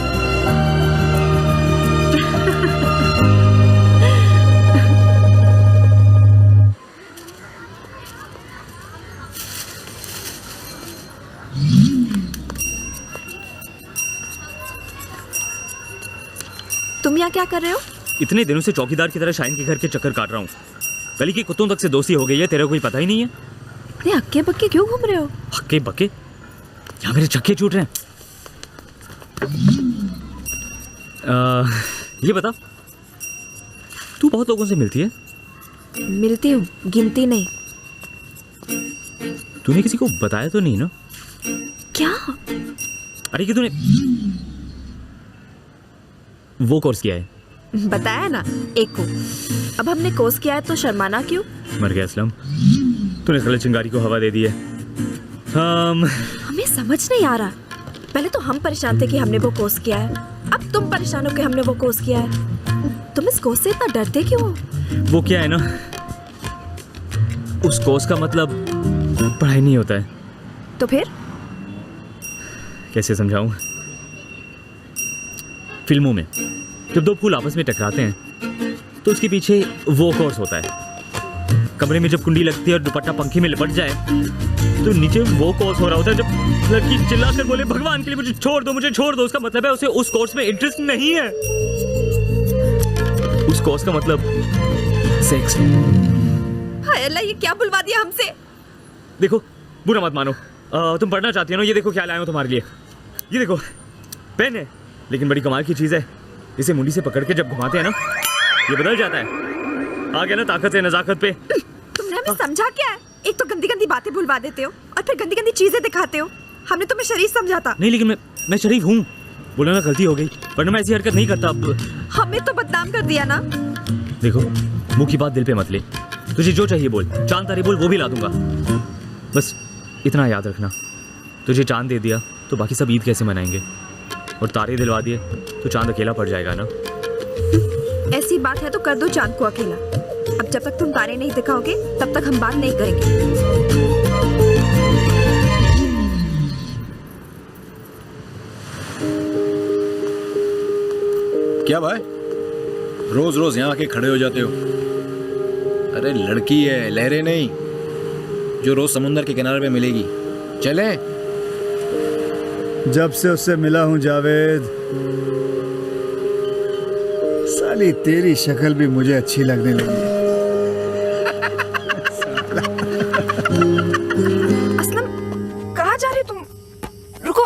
तुम यहाँ क्या कर रहे हो? इतने दिनों से चौकीदार की तरह शाइन के घर के चक्कर काट रहा हूँ। गली के कुत्तों तक से दोस्ती हो गई है, तेरा कोई पता ही नहीं है। इतने हक्के बक्के क्यों घूम रहे हो? हक्के बक्के? यहाँ मेरे चक्के छूट रहे हैं। ये बता, तू बहुत लोगों से मिलती है? मिलती हूँ, गिनती नहीं। तूने किसी को बताया तो नहीं ना? क्या? अरे कि तूने वो कोर्स किया है? बताया ना, एक को। अब हमने कोर्स किया है तो शर्माना क्यों? मर गया असलम, तूने गलत चिंगारी को हवा दे दी है। हमें समझ नहीं आ रहा। पहले तो हम परेशान थे कि हमने वो कोर्स किया है, अब तुम परेशान हो कि हमने वो कोर्स किया है। तुम इस कोर्स से इतना डरते क्यों हो? वो क्या है ना, उस कोर्स का मतलब पढ़ाई नहीं होता है। तो फिर? कैसे समझाऊं? फिल्मों में जब दो फूल आपस में टकराते हैं तो उसके पीछे वो कोर्स होता है। कमरे में जब कुंडी लगती है और दुपट्टा पंखे में लिपट जाए तो नीचे वो कोर्स हो रहा होता है। जब लड़की चिल्लाकर बोले भगवान के लिए मुझे छोड़ दो, मुझे छोड़ दो, उसका मतलब है उसे उस कोर्स में इंटरेस्ट नहीं है। उस कोर्स का मतलब सेक्स। हाय अल्लाह, ये क्या बुलवा दिया हमसे? देखो, बुरा मत मानो, तुम पढ़ना चाहती हो ना? ये देखो क्या लाया हूं तुम्हारे लिए। ये देखो, पेन है, लेकिन बड़ी कमाल की चीज है। इसे मुंडी से पकड़ के जब घुमाते हैं ना, ये बदल जाता है। आ गया ना ताकत है नजाकत पे। तुमने हमें समझा क्या है? एक तो गंदी गंदी बातें बुलवा देते हो और फिर गंदी गंदी चीजें दिखाते हो। हमने तुम्हें शरीफ समझा था। नहीं, लेकिन मैं शरीफ हूँ। बोला ना गलती हो गई, वरना मैं ऐसी हरकत नहीं करता। हमें तो बदनाम कर दिया ना। देखो, मुंह की बात दिल पे मत ले। तुझे जो चाहिए बोल, चांद तारे बोल, वो भी ला दूंगा। बस इतना याद रखना, तुझे चांद दे दिया तो बाकी सब ईद कैसे मनाएंगे, और तारे दिलवा दिए तो चांद अकेला पड़ जाएगा ना। ऐसी बात है तो कर दो चांद को अकेला। अब जब तक तुम तारे नहीं दिखाओगे तब तक हम बात नहीं करेंगे। क्या भाई, रोज रोज यहाँ आके खड़े हो जाते हो। अरे लड़की है, लहरें नहीं, जो रोज समुंदर के किनारे पे मिलेगी। चले। जब से उससे मिला हूं जावेद, साली तेरी शक्ल भी मुझे अच्छी लगने लगी है। असलम, कहाँ जा रहे तुम? रुको।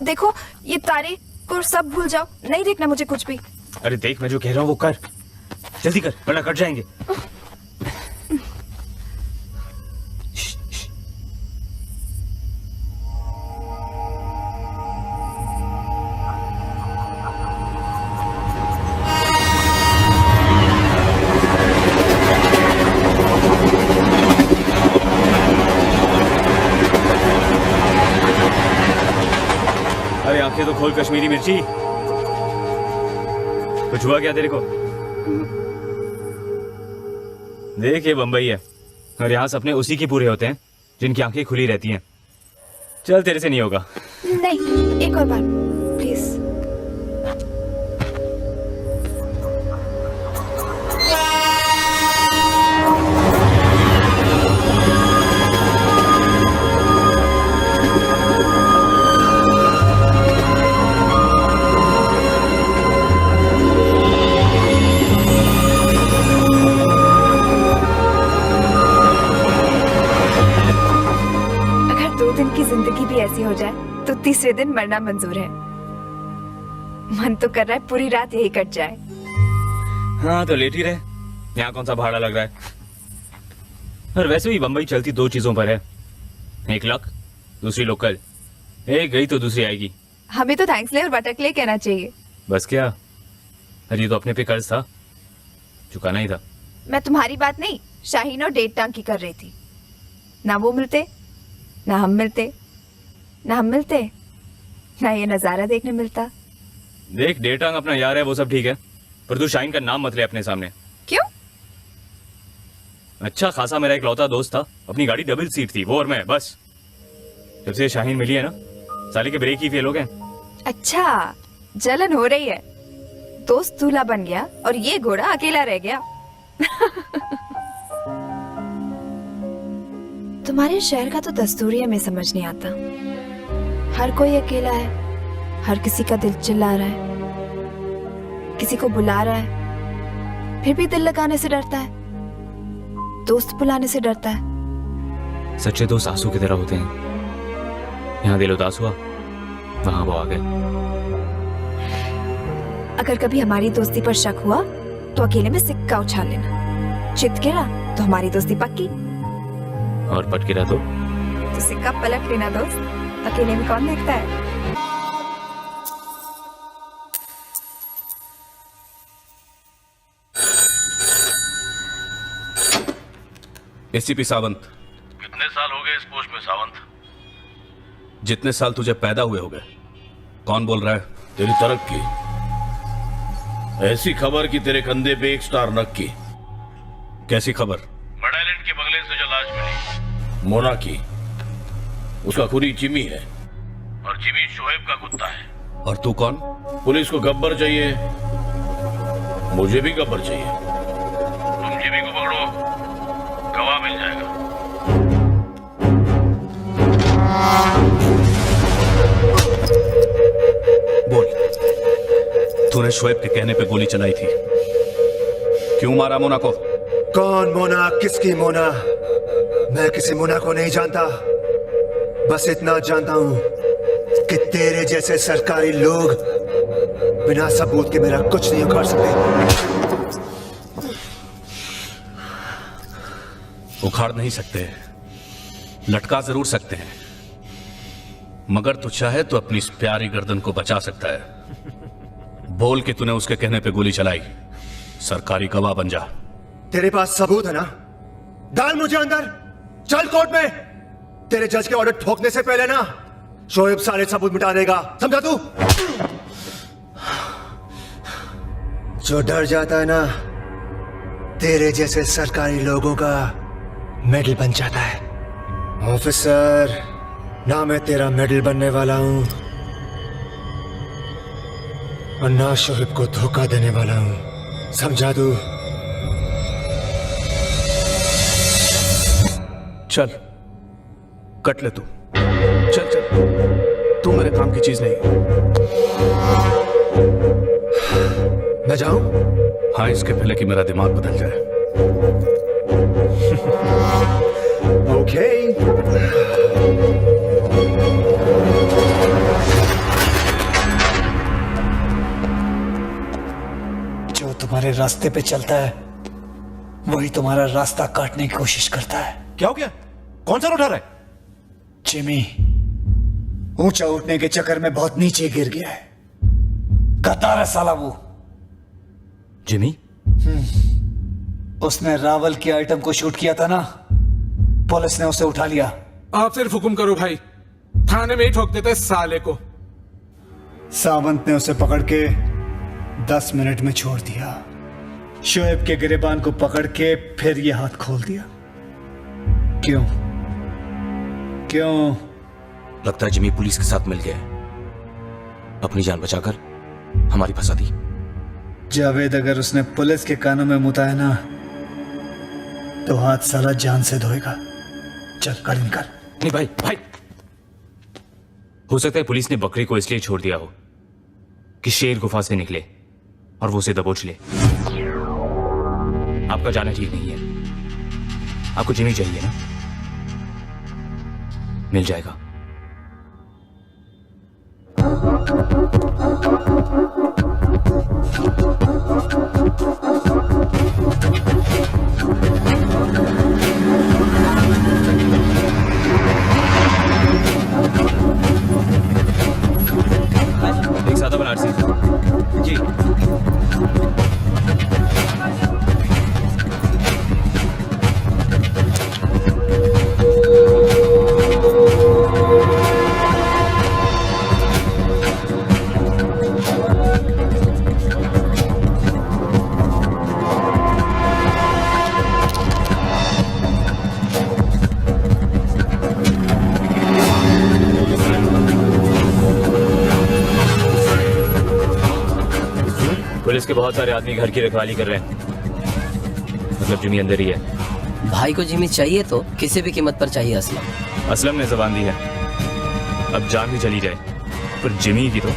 देखो ये तारे को सब भूल जाओ, नहीं देखना मुझे कुछ भी। अरे देख, मैं जो कह रहा हूँ वो कर, जल्दी कर वरना कट जाएंगे। अरे आंखें तो खोल कश्मीरी मिर्ची, कुछ हुआ क्या तेरे को? देख ये बंबई है और यहाँ सपने उसी के पूरे होते हैं जिनकी आंखें खुली रहती हैं। चल तेरे से नहीं होगा। नहीं, एक और बार प्लीज। जिंदगी भी ऐसी हो जाए तो तीसरे दिन मरना मंजूर है। मन तो कर रहा है पूरी रात यही कट जाए। हाँ तो लेट ही रहे, यहाँ कौन सा भाड़ा लग रहा है। और वैसे भी बंबई चलती दो चीजों पर है, एक लक, दूसरी लोकल। एक गई तो दूसरी आएगी। हमें तो थैंक्स ले और बटक ले कहना चाहिए। बस क्या, अरे तो अपने पे कर्ज था, चुकाना ही था। मैं तुम्हारी बात नहीं, शाहीन और डेट टांग की कर रही थी। ना वो मिलते, ना हम मिलते, ना हम मिलते, ना ये नजारा देखने मिलता। देख डेटांग अपना यार है, वो सब ठीक है, पर तू शाहीन का नाम मत ले अपने सामने। क्यों? अच्छा खासा मेरा एक लौता दोस्त था, अपनी गाड़ी डबल सीट थी, वो और मैं, बस। जब से शाहीन मिली है ना, साले के ब्रेक ही फेल हो गए। अच्छा, जलन हो रही है। दोस्त दूल्हा बन गया और ये घोड़ा अकेला रह गया। तुम्हारे शहर का तो दस्तूर ही हमें समझ नहीं आता। हर कोई अकेला है, हर किसी का दिल चिल्ला रहा है, किसी को बुला रहा है, फिर भी दिल लगाने से डरता है, दोस्त बुलाने से डरता है। सच्चे दोस्त आंसू की तरह होते हैं, यहाँ दिल उदास हुआ, वहां वो आ गए। अगर कभी हमारी दोस्ती पर शक हुआ तो अकेले में सिक्का उछाल लेना, चित गिरा तो हमारी दोस्ती पक्की, और पट गिरा तो सिक्का पलट लेना दोस्त। अकेले में कौन देखता है? एसीपी सावंत। कितने साल हो गए इस पोस्ट में सावंत? जितने साल तुझे पैदा हुए हो गए। कौन बोल रहा है? तेरी तरक्की, ऐसी खबर कि तेरे कंधे पे एक स्टार नक की। कैसी खबर? बड़ा आइलैंड के बगले से जो लाश मिली, मोना की, उसका खूनी जिमी है और जिमी शोएब का कुत्ता है। और तू कौन? पुलिस को गब्बर चाहिए, मुझे भी गब्बर चाहिए। तुम जिमी को पकड़ो, गवाह मिल जाएगा। बोल, तूने शोएब के कहने पे गोली चलाई थी, क्यों मारा मोना को? कौन मोना, किसकी मोना? मैं किसी मोना को नहीं जानता, बस इतना जानता हूं कि तेरे जैसे सरकारी लोग बिना सबूत के मेरा कुछ नहीं उखाड़ सकते। उखाड़ नहीं सकते, लटका जरूर सकते हैं, मगर तू चाहे तो अपनी इस प्यारी गर्दन को बचा सकता है। बोल के तूने उसके कहने पे गोली चलाई, सरकारी गवाह बन जा। तेरे पास सबूत है ना? डाल मुझे अंदर, चल कोर्ट में। तेरे जज के ऑर्डर ठोकने से पहले ना शोएब सारे सबूत मिटा देगा, समझा तू? जो डर जाता है ना, तेरे जैसे सरकारी लोगों का मेडल बन जाता है। ऑफिसर, ना मैं तेरा मेडल बनने वाला हूं, वरना शोएब को धोखा देने वाला हूं, समझा तू? चल कट ले तू, चल चल, तू मेरे काम की चीज नहीं। मैं जाऊं? हाँ, इसके पहले कि मेरा दिमाग बदल जाए। ओके। जो तुम्हारे रास्ते पे चलता है वही तुम्हारा रास्ता काटने की कोशिश करता है। क्या हो गया? कौन सा उठा रहा है? जिमी ऊंचा उठने के चक्कर में बहुत नीचे गिर गया है। गद्दार है साला वो। जिमी? उसने रावल की आइटम को शूट किया था ना, पुलिस ने उसे उठा लिया। आप सिर्फ हुक्म करो भाई, थाने में ही ठोक देते साले को। सावंत ने उसे पकड़ के 10 मिनट में छोड़ दिया। शोएब के गिरेबान को पकड़ के फिर ये हाथ खोल दिया। क्यों? क्यों? लगता है जिमी पुलिस के साथ मिल गया, अपनी जान बचाकर हमारी फंसा दी। जावेद अगर उसने पुलिस के कानों में मुताया ना तो हाथ साला जान से धोएगा। चल गाड़ी निकाल। नहीं भाई, भाई हो सकता है पुलिस ने बकरी को इसलिए छोड़ दिया हो कि शेर गुफा से निकले और वो उसे दबोच ले। आपका जाना ठीक नहीं है। आपको जिमी चाहिए ना, मिल जाएगा। एक सादा बनारसी जी। पुलिस के बहुत सारे आदमी घर की रखवाली कर रहे हैं, मतलब जिमी अंदर ही है। भाई को जिमी चाहिए तो किसी भी कीमत पर चाहिए। असलम ने जबान दी है, अब जान भी चली जाए पर जिमी की तो।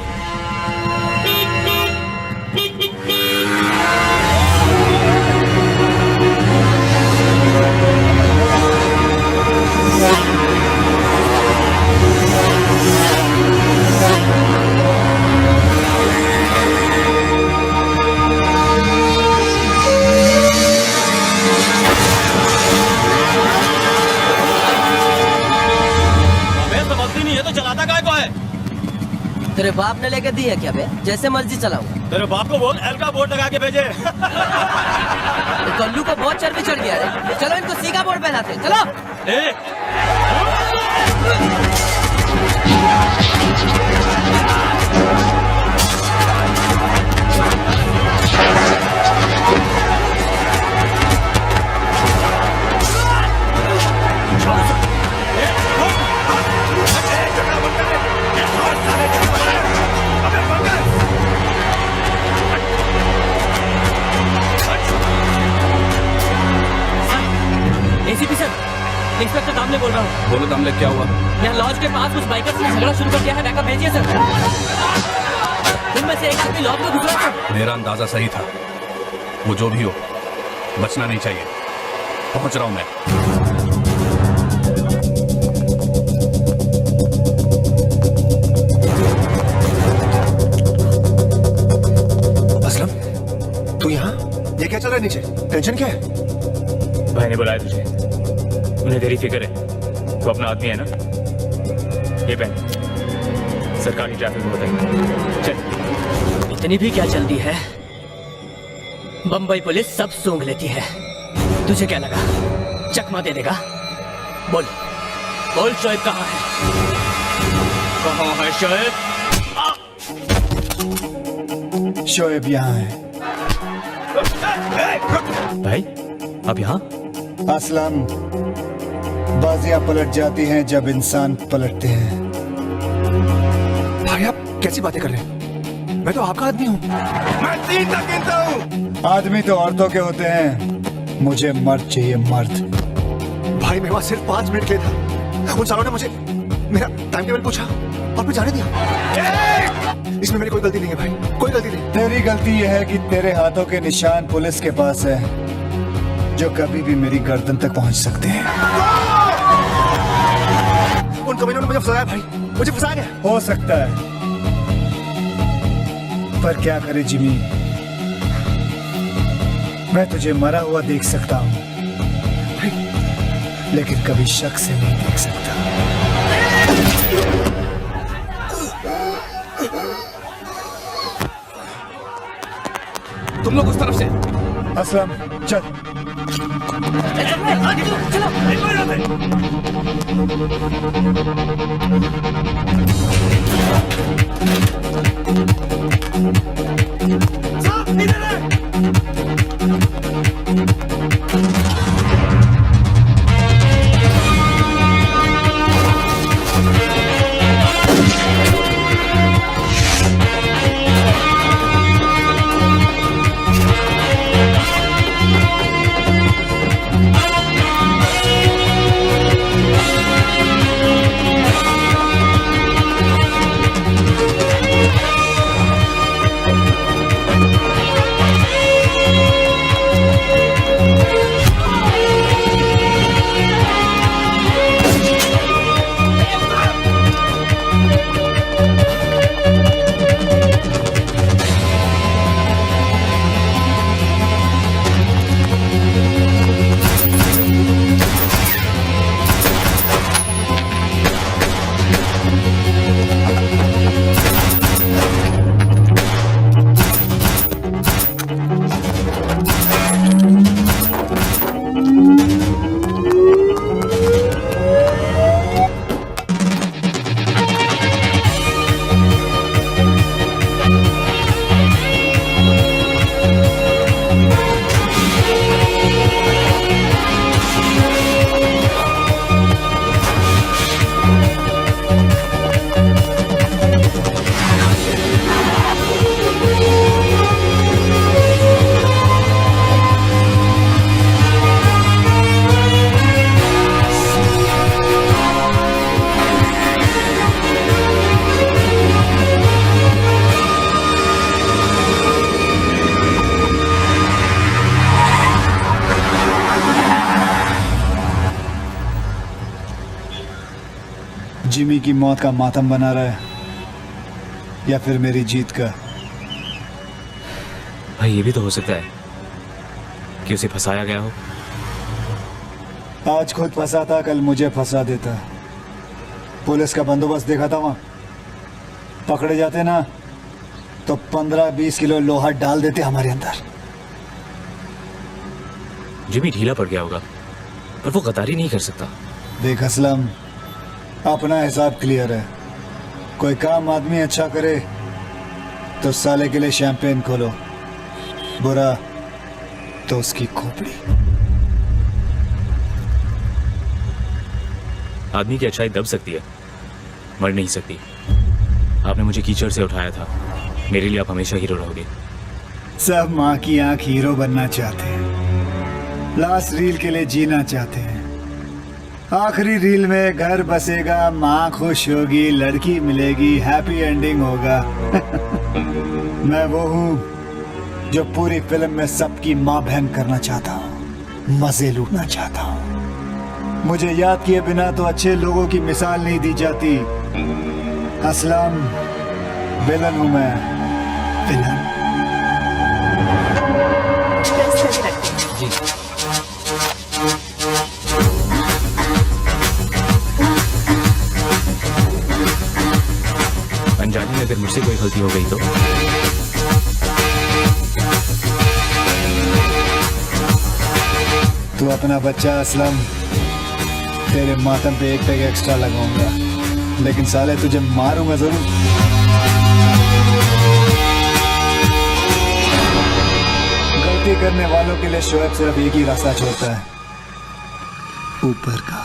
तेरे बाप ने लेके दी है क्या बे? जैसे मर्जी चलाऊंगा। तेरे बाप को बोल एल का बोर्ड लगा के भेजे। तो कल्लू को बहुत चर्बी चढ़ गया है। चलो इनको सी का बोर्ड पहनाते हैं, चलो। एसीपी सर, इंस्पेक्टर दामले बोल रहा हूँ। बोलो दामले, क्या हुआ? यहाँ लॉज के पास कुछ बाइकर्स ने झगड़ा शुरू कर दिया है, बैकअप भेजिए सर। उनमें से एक आदमी लॉज में घुस रहा था। मेरा अंदाजा सही था, वो जो भी हो बचना नहीं चाहिए। पहुंच रहा हूं मैं। असलम, तू यहाँ? ये क्या चल रहा है नीचे? टेंशन क्या है? भाई ने बुलाया तुझे, उन्हें तेरी फिक्र है। तो अपना आदमी है ना, ये पहन, सरकारी ट्रैफिक में बताइए। चल। इतनी भी क्या जल्दी है? बम्बई पुलिस सब सूंघ लेती है। तुझे क्या लगा चकमा दे देगा? बोल बोल, शोएब कहाँ है? कहाँ है शोएब? शोएब यहाँ है। भाई अब यहाँ? असलम, बाजियां पलट जाती हैं जब इंसान पलटते हैं। भाई आप कैसी बातें कर रहे हैं? मैं तो आपका आदमी हूँ। मैं 3 तक गिनता हूँ। आदमी तो औरतों के होते हैं, मुझे मर्द चाहिए, मर्द। भाई मेरे पास सिर्फ 5 मिनट के लिए था। उन सालों ने मुझे मेरा टाइम टेबल पूछा और फिर जाने दिया। इसमें मेरी कोई गलती नहीं है भाई, कोई गलती नहीं। तेरी गलती यह है कि तेरे हाथों के निशान पुलिस के पास है, जो कभी भी मेरी गर्दन तक पहुंच सकते हैं। उन कमीनों ने मुझे फंसाया भाई, मुझे फंसाया गया। हो सकता है, पर क्या करे जिमी, मैं तुझे मरा हुआ देख सकता हूं, लेकिन कभी शक से नहीं देख सकता। तुम लोग उस तरफ से। असलम चल। जिमी की मौत का मातम बना रहा है या फिर मेरी जीत का? भाई ये भी तो हो सकता है कि उसे फंसाया गया हो। आज खुद फंसा था, कल मुझे फंसा देता। पुलिस का बंदोबस्त देखा था वहां, पकड़े जाते ना तो 15-20 किलो लोहा डाल देते हमारे अंदर। जिमी ढीला पड़ गया होगा, पर वो गद्दारी नहीं कर सकता। देख असलम, अपना हिसाब क्लियर है। कोई काम आदमी अच्छा करे तो साले के लिए शैंपेन खोलो, बुरा तो उसकी खोपड़ी। आदमी की अच्छाई दब सकती है, मर नहीं सकती। आपने मुझे कीचड़ से उठाया था, मेरे लिए आप हमेशा हीरो रहोगे। सब माँ की आंख हीरो बनना चाहते हैं, लास्ट रील के लिए जीना चाहते हैं। आखिरी रील में घर बसेगा, माँ खुश होगी, लड़की मिलेगी, हैप्पी एंडिंग होगा। मैं वो हूँ जो पूरी फिल्म में सबकी माँ बहन करना चाहता हूँ, मजे लूटना चाहता हूँ। मुझे याद किए बिना तो अच्छे लोगों की मिसाल नहीं दी जाती। असलम, विलन हूँ मैं, विलन। जी अनजाने में अगर मुझसे कोई गलती हो गई तो तू अपना बच्चा असलम, तेरे मातम पे एक पैग एक्स्ट्रा लगाऊंगा, लेकिन साले तुझे मारूंगा जरूर। गलती करने वालों के लिए शोएब सिर्फ एक ही रास्ता छोड़ता है, ऊपर का।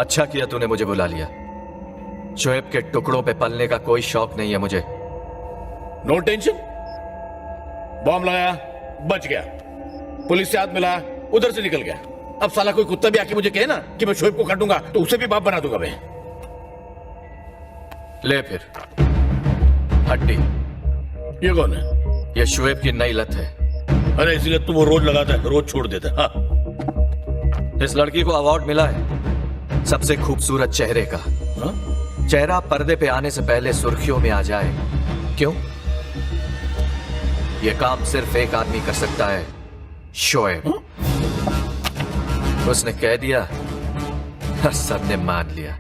अच्छा किया तूने मुझे बुला लिया। शोएब के टुकड़ों पे पलने का कोई शौक नहीं है मुझे। No tension. बॉम्ब लगाया, बच गया, पुलिस से हाथ मिला, उधर से निकल गया। अब साला कोई कुत्ता भी आके मुझे कहे ना कि मैं शोएब को काटूंगा तो उसे भी बाप बना दूंगा मैं। ले फिर हड्डी। ये कौन है? ये शोएब की नई लत है। अरे इसीलिए तू वो रोज लगाता है, रोज छोड़ देता है। हाँ। इस लड़की को अवार्ड मिला है सबसे खूबसूरत चेहरे का। चेहरा पर्दे पे आने से पहले सुर्खियों में आ जाए। क्यों? यह काम सिर्फ एक आदमी कर सकता है, शोएब। उसने कह दिया और सबने मान लिया।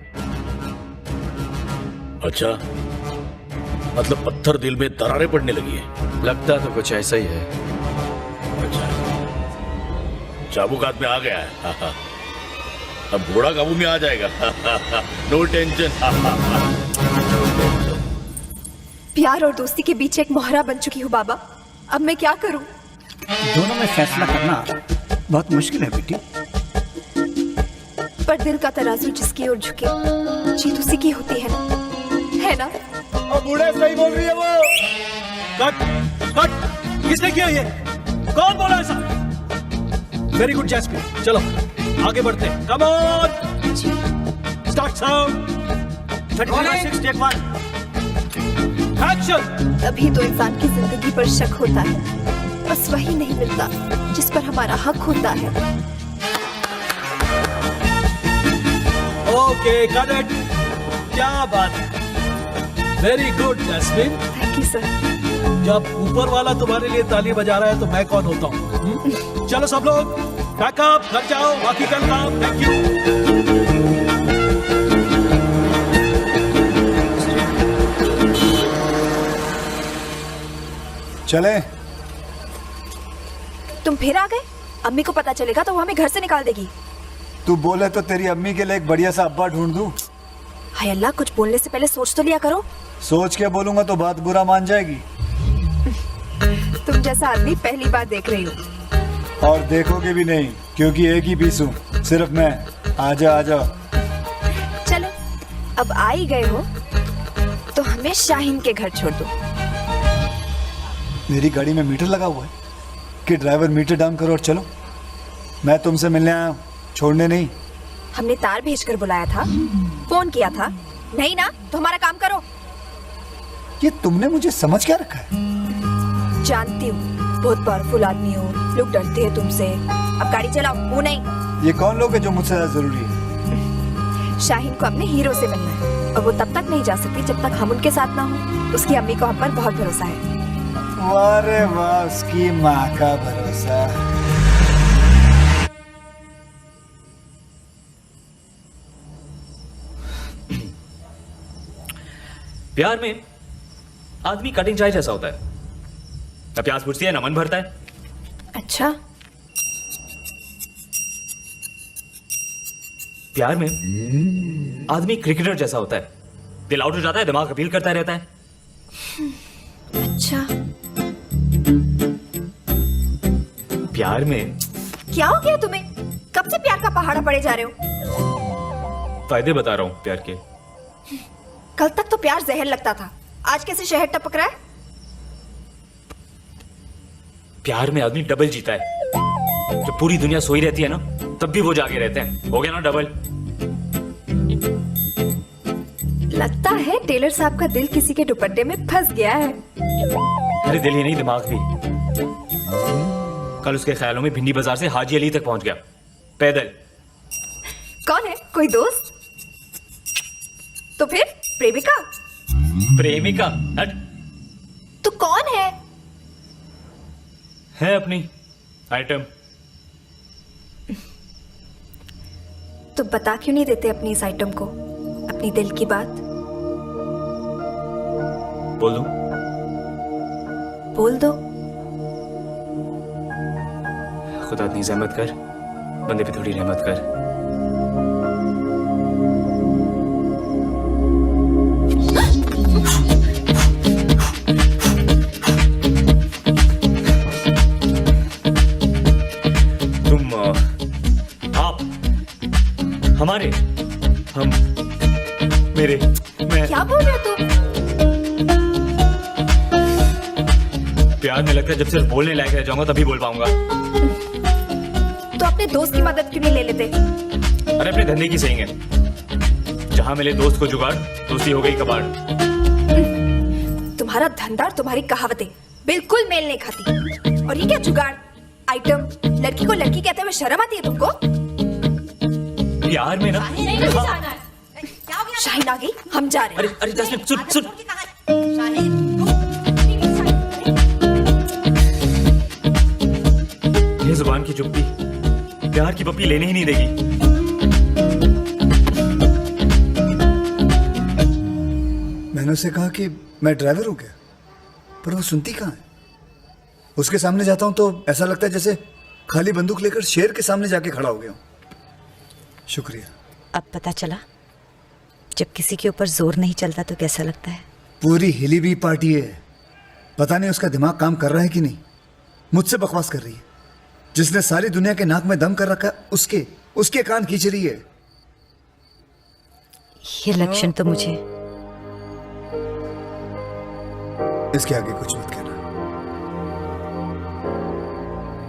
अच्छा, मतलब पत्थर दिल में दरारें पड़ने लगी है। लगता तो कुछ ऐसा ही है। अच्छा, चाबुक हाथ में आ गया है। हाँ, हाँ। अब घोड़ा काबू में आ जाएगा। No tension. प्यार और दोस्ती के बीच एक मोहरा बन चुकी हूँ बाबा। अब मैं क्या करूँ? दोनों में फैसला करना बहुत मुश्किल है बेटी। पर दिल का तराजू जिसकी ओर झुके जीत उसी की होती है ना? और बूढ़े सही बोल रही है वो। कट कट, किसने किया ये? कौन बोला ऐसा? वेरी गुड जैस्मिन, चलो आगे बढ़ते हैं। Come on, start sound. 25 take 1 action. तभी तो इंसान की जिंदगी पर शक होता है, बस वही नहीं मिलता जिस पर हमारा हक होता है। ओके गॉट इट, क्या बात है, very good Jasmine. Thank you sir. जब ऊपर वाला तुम्हारे लिए ताली बजा रहा है तो मैं कौन होता हूँ? चलो सब लोग बैकअप, घर जाओ, बाकी कल काम। Thank you. चले। तुम फिर आ गए? अम्मी को पता चलेगा तो वो हमें घर से निकाल देगी। तू बोले तो तेरी अम्मी के लिए एक बढ़िया सा अब्बा ढूंढ दूं। हाय अल्लाह, कुछ बोलने से पहले सोच तो लिया करो। सोच के बोलूंगा तो बात बुरा मान जाएगी। तुम जैसा आदमी पहली बार देख रही हूँ। और देखोगे भी नहीं, क्योंकि एक ही पीस हूँ, सिर्फ मैं। आजा आजा। चलो, अब आ ही गए हो तो हमें शाहीन के घर छोड़ दो। मेरी गाड़ी में मीटर लगा हुआ है कि ड्राइवर मीटर डाउन करो और चलो। मैं तुमसे मिलने आया हूं, छोड़ने नहीं। हमने तार भेजकर बुलाया था, फोन किया था। नहीं ना, तो हमारा काम करो। ये तुमने मुझे समझ क्या रखा है? जानती हूँ बहुत पावरफुल आदमी हो, लोग डरते हैं तुमसे। अब गाड़ी चलाओ। वो नहीं। ये कौन लोग है जो मुझसे ज्यादा जरूरी है? शाहीन को अपने हीरो से मिलना है और वो तब तक नहीं जा सकती जब तक हम उनके साथ ना हो। उसकी अम्मी को हम पर बहुत भरोसा है। वाह रे वाह, उसकी माँ का भरोसा। प्यार में आदमी कटिंग चाय जैसा होता है, न प्यास बुझती है न मन भरता है। अच्छा, प्यार में आदमी क्रिकेटर जैसा होता है, दिल आउट हो जाता है, दिमाग अपील करता रहता है। अच्छा, प्यार में क्या हो गया तुम्हें? कब से प्यार का पहाड़ा पड़े जा रहे हो? फायदे बता रहा हूं प्यार के। कल तक तो प्यार जहर लगता था, आज कैसे शहद टपक रहा है? प्यार में आदमी डबल जीता है। जब पूरी दुनिया सोई रहती है ना, तब भी वो जागे रहते हैं। हो गया ना डबल। लगता है टेलर साहब का दिल किसी के दुपट्टे में फंस गया है। अरे दिल ही नहीं, दिमाग भी। कल उसके ख्यालों में भिंडी बाजार से हाजी अली तक पहुंच गया, पैदल। कौन है? कोई दोस्त? तो फिर प्रेमिका? प्रेमिका? हट। तो कौन है? है अपनी आइटम। तो बता क्यों नहीं देते अपनी इस आइटम को, अपनी दिल की बात? बोल दूं? बोल दो। खुदा इतनी जहमत कर, बंदे पे थोड़ी रहमत कर। तुम आप हमारे प्यार में लगता है जब सिर्फ बोलने लायक रह जाऊंगा तभी बोल पाऊंगा। तो अपने दोस्त की मदद क्यों नहीं ले लेते? अरे अपने धंधे की सही है, जहां मिले दोस्त को जुगाड़, दोस्ती हो गई कबाड़। तुम्हारा धंधा और तुम्हारी कहावतें बिल्कुल मेल नहीं खाती। और ये क्या जुगाड़ आइटम? लड़की को लड़की कहते हुए शर्म आती है तुमको? यार मैं ना शाहीन आ गई, हम जा रहे हैं। अरे 10 मिनट सुन। ये जुबान की चुप्पी प्यार की पप्पी लेने ही नहीं देगी। मैंने उसे कहा कि मैं ड्राइवर हूं क्या, पर वो सुनती कहाँ है। उसके सामने जाता हूं तो ऐसा लगता है जैसे खाली बंदूक लेकर शेर के सामने जाके खड़ा हो गया हूं। शुक्रिया। अब पता चला जब किसी के ऊपर जोर नहीं चलता तो कैसा लगता है। पूरी हिली भी पार्टी है, पता नहीं उसका दिमाग काम कर रहा है कि नहीं। मुझसे बकवास कर रही है। जिसने सारी दुनिया के नाक में दम कर रखा उसके कान खींच रही है। ये लक्षण तो मुझे इसके आगे कुछ मत कहना।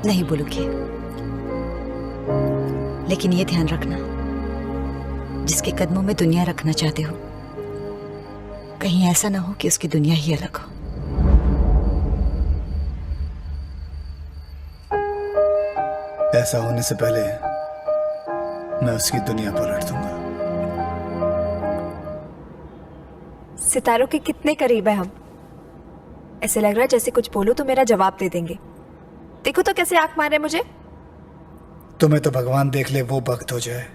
नहीं बोलूंगी, लेकिन ये ध्यान रखना, जिसके कदमों में दुनिया रखना चाहते हो कहीं ऐसा ना हो कि उसकी दुनिया ही अलग हो। ऐसा होने से पहले मैं उसकी दुनिया पलट दूंगा। सितारों के कितने करीब है हम। ऐसे लग रहा है जैसे कुछ बोलूं तो मेरा जवाब दे देंगे। देखो तो कैसे आंख मारे मुझे। तुम्हें तो भगवान देख ले वो वक्त हो जाए।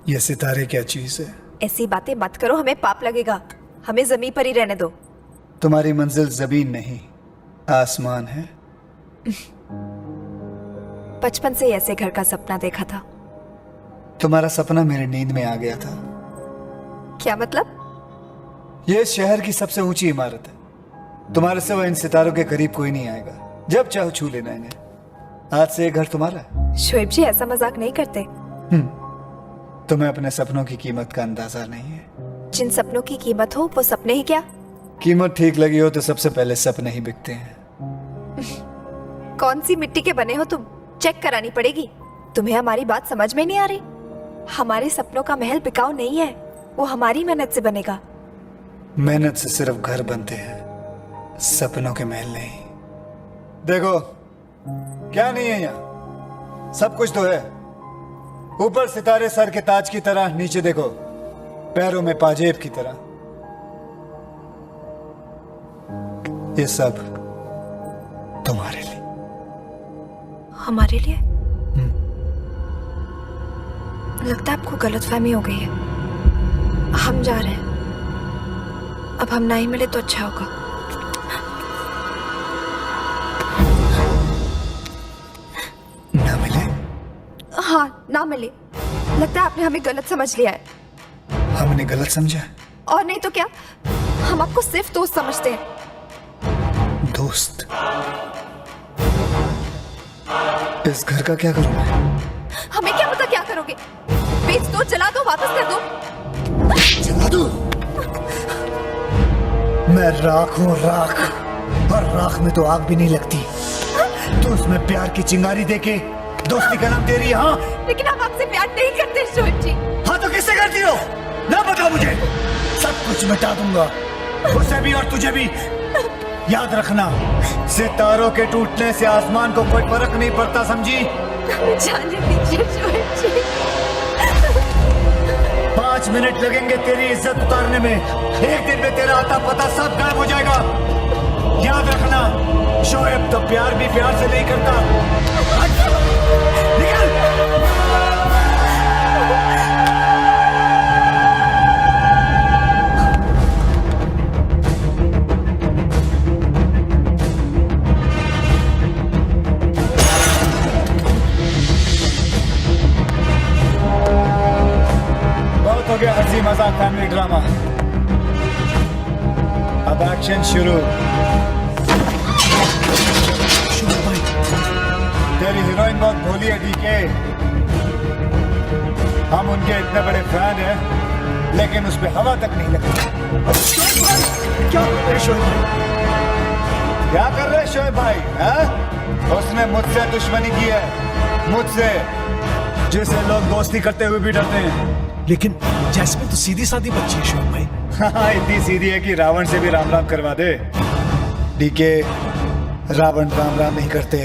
ये सितारे क्या चीज है। ऐसी बातें मत करो, हमें पाप लगेगा। हमें जमीन पर ही रहने दो। तुम्हारी मंजिल जमीन नहीं आसमान है। बचपन से ऐसे घर का सपना देखा था। तुम्हारा सपना मेरे नींद में आ गया था। क्या मतलब? ये शहर की सबसे ऊंची इमारत है। तुम्हारे सिवा इन सितारों के करीब कोई नहीं आएगा। जब चाहो छू लेना इन्हें। आज से ये घर तुम्हारा है। शोएब जी ऐसा मजाक नहीं करते। तुम्हें अपने सपनों की कीमत का अंदाजा नहीं है। जिन सपनों की कीमत हो वो सपने ही क्या? कीमत ठीक लगी हो तो सबसे पहले सपने ही बिकते हैं। कौन सी मिट्टी के बने हो तुम? चेक करानी पड़ेगी। तुम्हें हमारी बात समझ में नहीं आ रही? हमारे सपनों का महल बिकाऊ नहीं है, वो हमारी मेहनत से बनेगा। मेहनत से सिर्फ घर बनते हैं, सपनों के महल नहीं। देखो क्या नहीं है यहाँ, सब कुछ तो है। ऊपर सितारे सर के ताज की तरह, नीचे देखो पैरों में पाजेब की तरह। ये सब तुम्हारे लिए। हमारे लिए? लगता है आपको गलतफहमी हो गई है। हम जा रहे हैं। अब हम ना ही मिले तो अच्छा होगा। ना मिले? हाँ, ना मिले। लगता है आपने हमें गलत समझ लिया है। हमने गलत समझा? और नहीं तो क्या, हम आपको सिर्फ दोस्त समझते हैं। दोस्त? इस घर का क्या करूं मैं? हमें क्या पता क्या करोगे। बेच दो, जला दो, वापस कर दो। जला दो? मैं राख हूं, राख। और राख में तो आग भी नहीं लगती। तो उसमें प्यार की चिंगारी देके दोस्ती का नाम दे रही है। हाँ, लेकिन हम आपसे प्यार नहीं करते शोएब जी। हाँ तो किससे करती हो? ना बताओ मुझे, सब कुछ मिटा दूंगा, उसे भी और तुझे भी। याद रखना, सितारों के टूटने से आसमान को कोई फर्क नहीं पड़ता, समझी? जाने दीजिए शोएब जी। 5 मिनट लगेंगे तेरी इज्जत उतारने में। एक दिन में तेरा आता पता सब गायब हो जाएगा। याद रखना, शोएब तो प्यार भी प्यार से नहीं करता। निकल! हो गया हंसी मजाक फैमिली ड्रामा। अब एक्शन शुरू। तेरी हीरोइन बहुत भोली है डीके। हम उनके इतने बड़े फैन हैं, लेकिन उस पे हवा तक नहीं लगती। क्या क्या कर रहे शोएब भाई? उसने मुझसे दुश्मनी की है, मुझसे, जिसे लोग दोस्ती करते हुए भी डरते हैं। लेकिन जैस्मिन तो सीधी सादी बच्ची है शोएब भाई। हाँ, इतनी सीधी है कि रावण से भी राम राम करवा दे। डीके, रावण राम राम नहीं करते,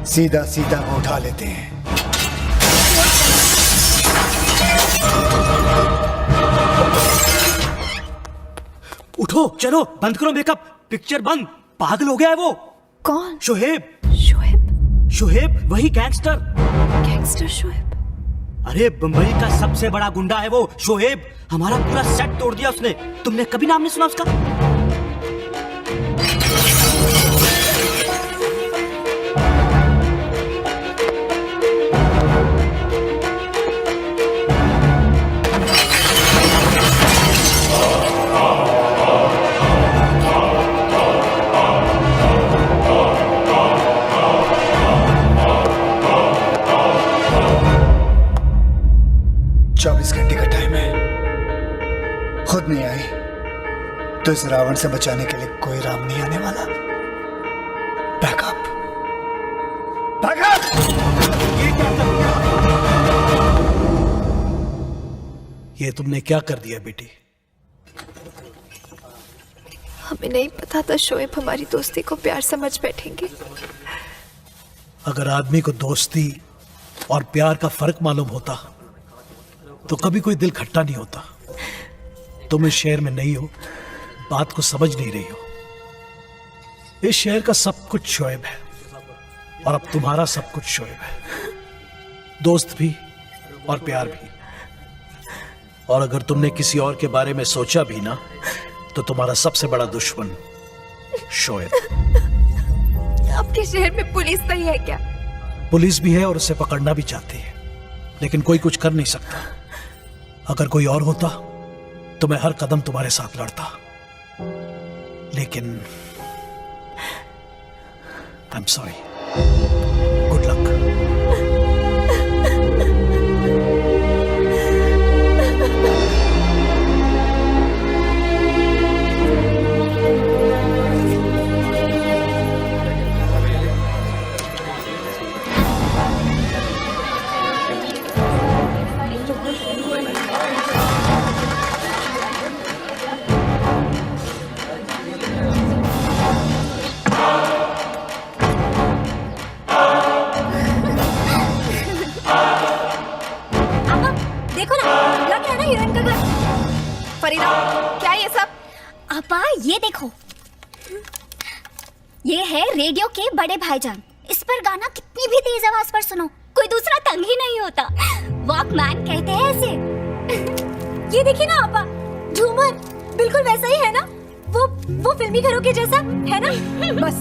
सीधा सीधा वो उठा लेते हैं। उठो, चलो, बंद करो मेकअप, पिक्चर बंद। पागल हो गया है वो। कौन? शोहेब। शोहेब? शोहेब, वही गैंगस्टर। गैंगस्टर शोहेब? अरे बंबई का सबसे बड़ा गुंडा है वो शोहेब। हमारा पूरा सेट तोड़ दिया उसने। तुमने कभी नाम नहीं सुना उसका? खुद नहीं आई तो इस रावण से बचाने के लिए कोई राम नहीं आने वाला। Backup, backup. ये तुमने क्या कर दिया बेटी? हमें नहीं पता था शोएब हमारी दोस्ती को प्यार समझ बैठेंगे। अगर आदमी को दोस्ती और प्यार का फर्क मालूम होता तो कभी कोई दिल खट्टा नहीं होता। तुम इस शहर में नहीं हो, बात को समझ नहीं रही हो। इस शहर का सब कुछ शोएब है और अब तुम्हारा सब कुछ शोएब है, दोस्त भी और प्यार भी। और अगर तुमने किसी और के बारे में सोचा भी ना तो तुम्हारा सबसे बड़ा दुश्मन शोएब। आपके शहर में पुलिस नहीं है क्या? पुलिस भी है और उसे पकड़ना भी चाहती है, लेकिन कोई कुछ कर नहीं सकता। अगर कोई और होता तो मैं हर कदम तुम्हारे साथ लड़ता, लेकिन I am sorry. Good luck. Farida, क्या ये सब? अपा ये देखो, ये है रेडियो के बड़े भाईजान। इस पर गाना कितनी भी तेज आवाज पर सुनो कोई दूसरा तंग ही नहीं होता। वॉकमैन कहते हैं ऐसे। ये देखिए ना अपा, झूमर बिल्कुल वैसा ही है ना, वो फिल्मी घरों के जैसा है ना। बस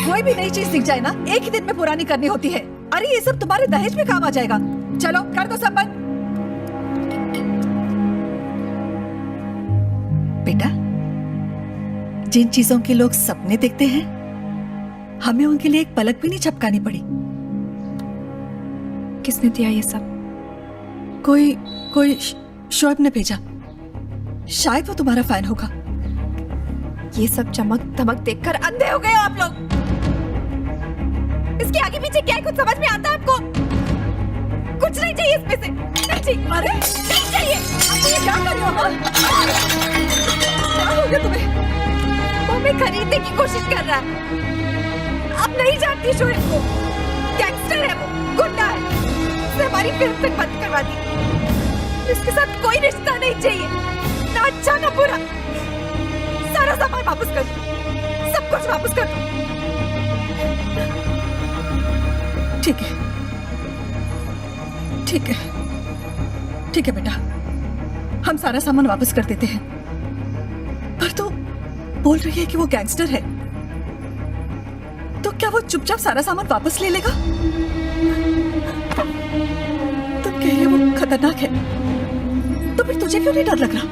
कोई भी नई चीज दिख जाए ना एक ही दिन में पुरानी करनी होती है। अरे ये सब तुम्हारे दहेज में काम आ जाएगा। चलो कर दो सब बंद। बेटा, जिन चीजों के लोग सपने देखते हैं हमें उनके लिए एक पलक भी नहीं झपकानी पड़ी। किसने दिया ये सब? कोई शोएब ने भेजा। शायद वो तुम्हारा फैन होगा। ये सब चमक धमक देखकर अंधे हो गए आप लोग। इसके आगे पीछे क्या है कुछ समझ में आता है आपको? कुछ नहीं चाहिए इसमें से। नहीं चाहिए। अरे नहीं चाहिए। आप ये क्या कर रहे हो? क्या हो गया तुम्हें? वो हमें खरीदने की कोशिश कर रहा है। आप नहीं जानती शोएब को। गैंगस्टर है वो, गुंडा है। उसने हमारी फिल्म तक बंद करवा दी। इसके साथ कोई रिश्ता नहीं चाहिए, ना अच्छा ना बुरा। सारा सामान वापस कर दो, सब कुछ वापस कर दो। ठीक है, ठीक है, ठीक है बेटा, हम सारा सामान वापस कर देते हैं। पर तो बोल रही है कि वो गैंगस्टर है, तो क्या वो चुपचाप सारा सामान वापस ले लेगा? तुम कह रहे हो वो खतरनाक है, तो फिर तुझे क्यों नहीं डर लग रहा?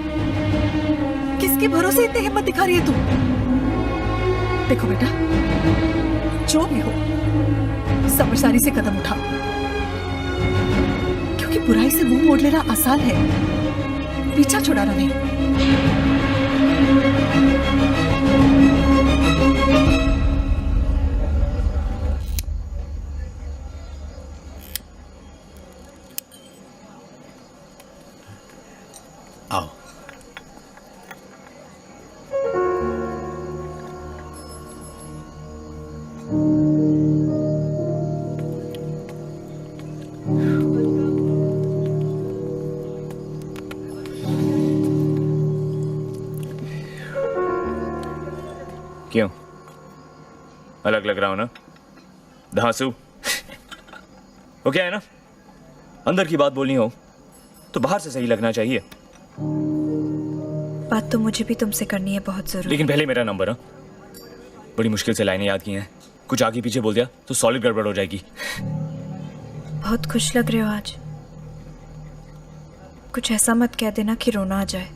किसके भरोसे इतनी हिम्मत दिखा रही है तू? देखो बेटा, जो भी हो समझदारी से कदम उठाओ, क्योंकि बुराई से मुंह मोड़ लेना आसान है, पीछा छुड़ाना नहीं। क्यों? अलग लग रहा हूं ना? धांसू। वो क्या है ना, अंदर की बात बोलनी हो तो बाहर से सही लगना चाहिए। बात तो मुझे भी तुमसे करनी है बहुत जरूरी। लेकिन पहले मेरा नंबर। हाँ, बड़ी मुश्किल से लाइनें याद की हैं, कुछ आगे पीछे बोल दिया तो सॉलिड गड़बड़ हो जाएगी। बहुत खुश लग रहे हो आज। कुछ ऐसा मत कह देना कि रोना आ जाए।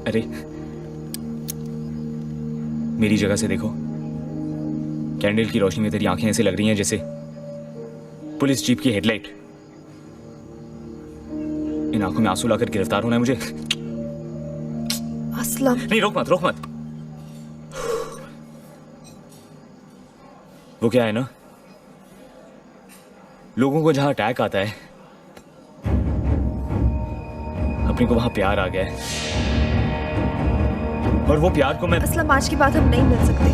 अरे मेरी जगह से देखो, कैंडल की रोशनी में तेरी आंखें ऐसे लग रही हैं जैसे पुलिस जीप की हेडलाइट। इन आंखों में आंसू लाकर गिरफ्तार होना है मुझे। असलम। नहीं, रोक मत, रोक मत। वो क्या है ना, लोगों को जहां अटैक आता है, अपने को वहां प्यार आ गया है, और वो प्यार को मैं। असलम, आज के बाद हम नहीं मिल सकते।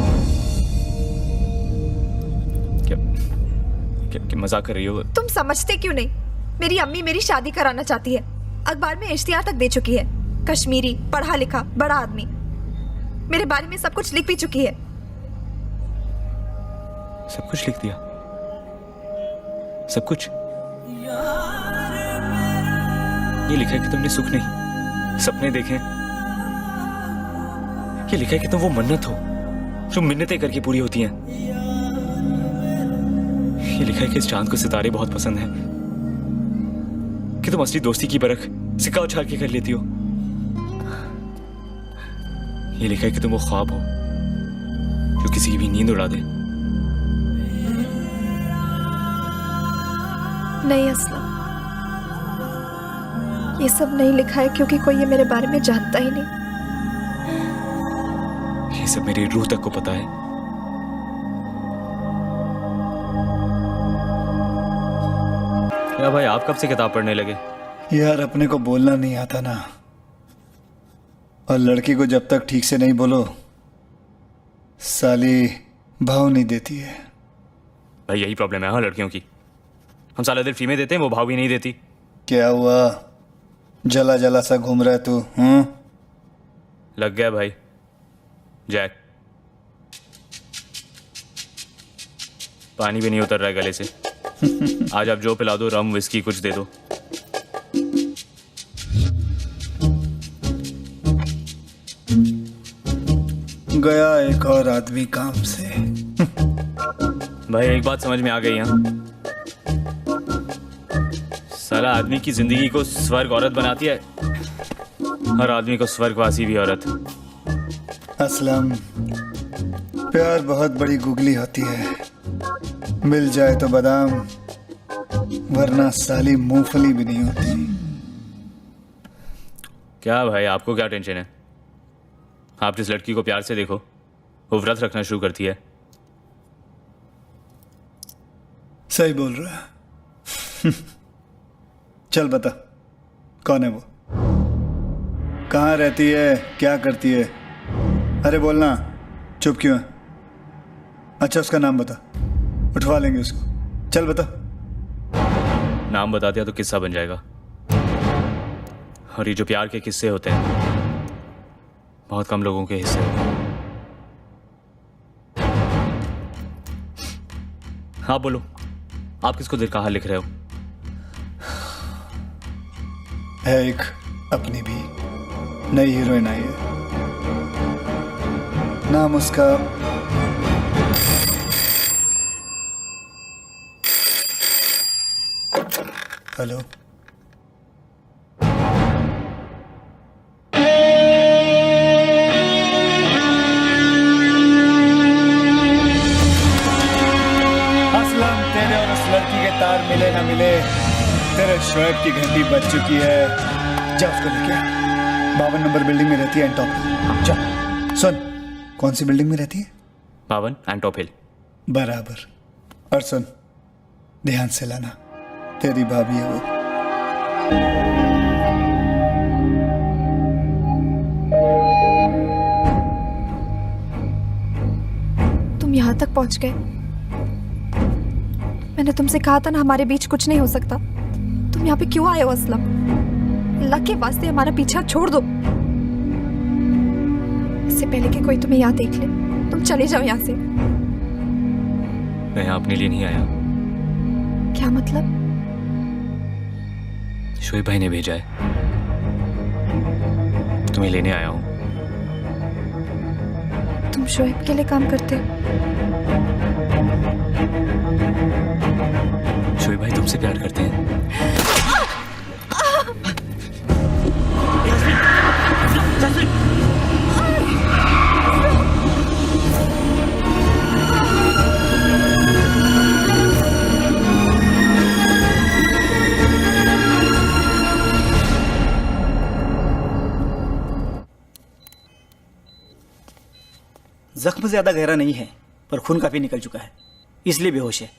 क्या मजाक कर रही हो? तुम समझते क्यों नहीं? मेरी अम्मी मेरी शादी कराना चाहती है, अखबार में इश्तिहार तक दे चुकी है। कश्मीरी, पढ़ा लिखा, बड़ा आदमी, मेरे बारे में सब कुछ लिख भी चुकी है। सब कुछ लिख दिया? सब कुछ? ये लिखा है कि तुमने सुख नहीं सपने देखे। ये लिखा है कि तुम वो मन्नत हो जो मिन्नतें करके पूरी होती हैं। ये लिखा है कि इस चांद को सितारे बहुत पसंद हैं, कि तुम असली दोस्ती की परख सिक्का उछाल के कर लेती हो। ये लिखा है कि तुम वो ख्वाब हो जो किसी की भी नींद उड़ा दे। नहीं असलम, ये सब नहीं लिखा है क्योंकि कोई ये मेरे बारे में जानता ही नहीं। ये सब मेरी रूह तक को पता है। क्या भाई, आप कब से किताब पढ़ने लगे? यार, अपने को बोलना नहीं आता ना, और लड़की को जब तक ठीक से नहीं बोलो साली भाव नहीं देती है। भाई यही प्रॉब्लम है हाँ लड़कियों की। हम सारा दिन फ्री में देते हैं, वो भाव भी नहीं देती। क्या हुआ, जला जला सा घूम रहा है तू? लग गया भाई जैक। पानी भी नहीं उतर रहा है गले से। आज आप जो पिला दो, रम विस्की कुछ दे दो। गया एक और आदमी काम से। भाई एक बात समझ में आ गई यहाँ, साला आदमी की जिंदगी को स्वर्ग औरत बनाती है, हर आदमी को स्वर्गवासी भी औरत। असलम, प्यार बहुत बड़ी गुगली होती है, मिल जाए तो बादाम, वरना साली मूंगफली भी नहीं होती। क्या भाई, आपको क्या टेंशन है? आप जिस लड़की को प्यार से देखो वो व्रत रखना शुरू करती है। सही बोल रहा है। चल बता, कौन है वो? कहाँ रहती है, क्या करती है? अरे बोलना, चुप क्यों है? अच्छा उसका नाम बता, उठवा लेंगे उसको। चल बता। नाम बता दिया तो किस्सा बन जाएगा, और ये जो प्यार के किस्से होते हैं बहुत कम लोगों के हिस्से होते हैं। हाँ बोलो, आप किसको दिल का हाल लिख रहे हो? है एक अपनी भी नई हीरोइन आई है, नाम उसका हेलो। तार मिले ना मिले, तेरे शोएब की घंटी बज चुकी है। जा उसको लेके आ, 52 नंबर बिल्डिंग में रहती है, एंटॉप हिल। जा। सुन, कौन सी बिल्डिंग में रहती है? 52 एंटॉप हिल। बराबर। और सुन, ध्यान से लाना, तेरी भाभी है वो। तुम यहाँ तक पहुँच गए। मैंने तुमसे कहा था ना हमारे बीच कुछ नहीं हो सकता। तुम यहाँ पे क्यों आए हो असलम? अल्लाह के वास्ते हमारा पीछा छोड़ दो। इससे पहले कि कोई तुम्हें यहाँ देख ले, तुम चले जाओ यहाँ से। मैं यहाँ अपने लिए नहीं आया, क्या मतलब? शोएब भाई ने भेजा है, तुम्हें लेने आया हूँ। तुम शोएब के लिए काम करते हो? शोएब भाई तुमसे प्यार करते हैं। जख्म ज्यादा गहरा नहीं है पर खून काफी निकल चुका है, इसलिए बेहोश है।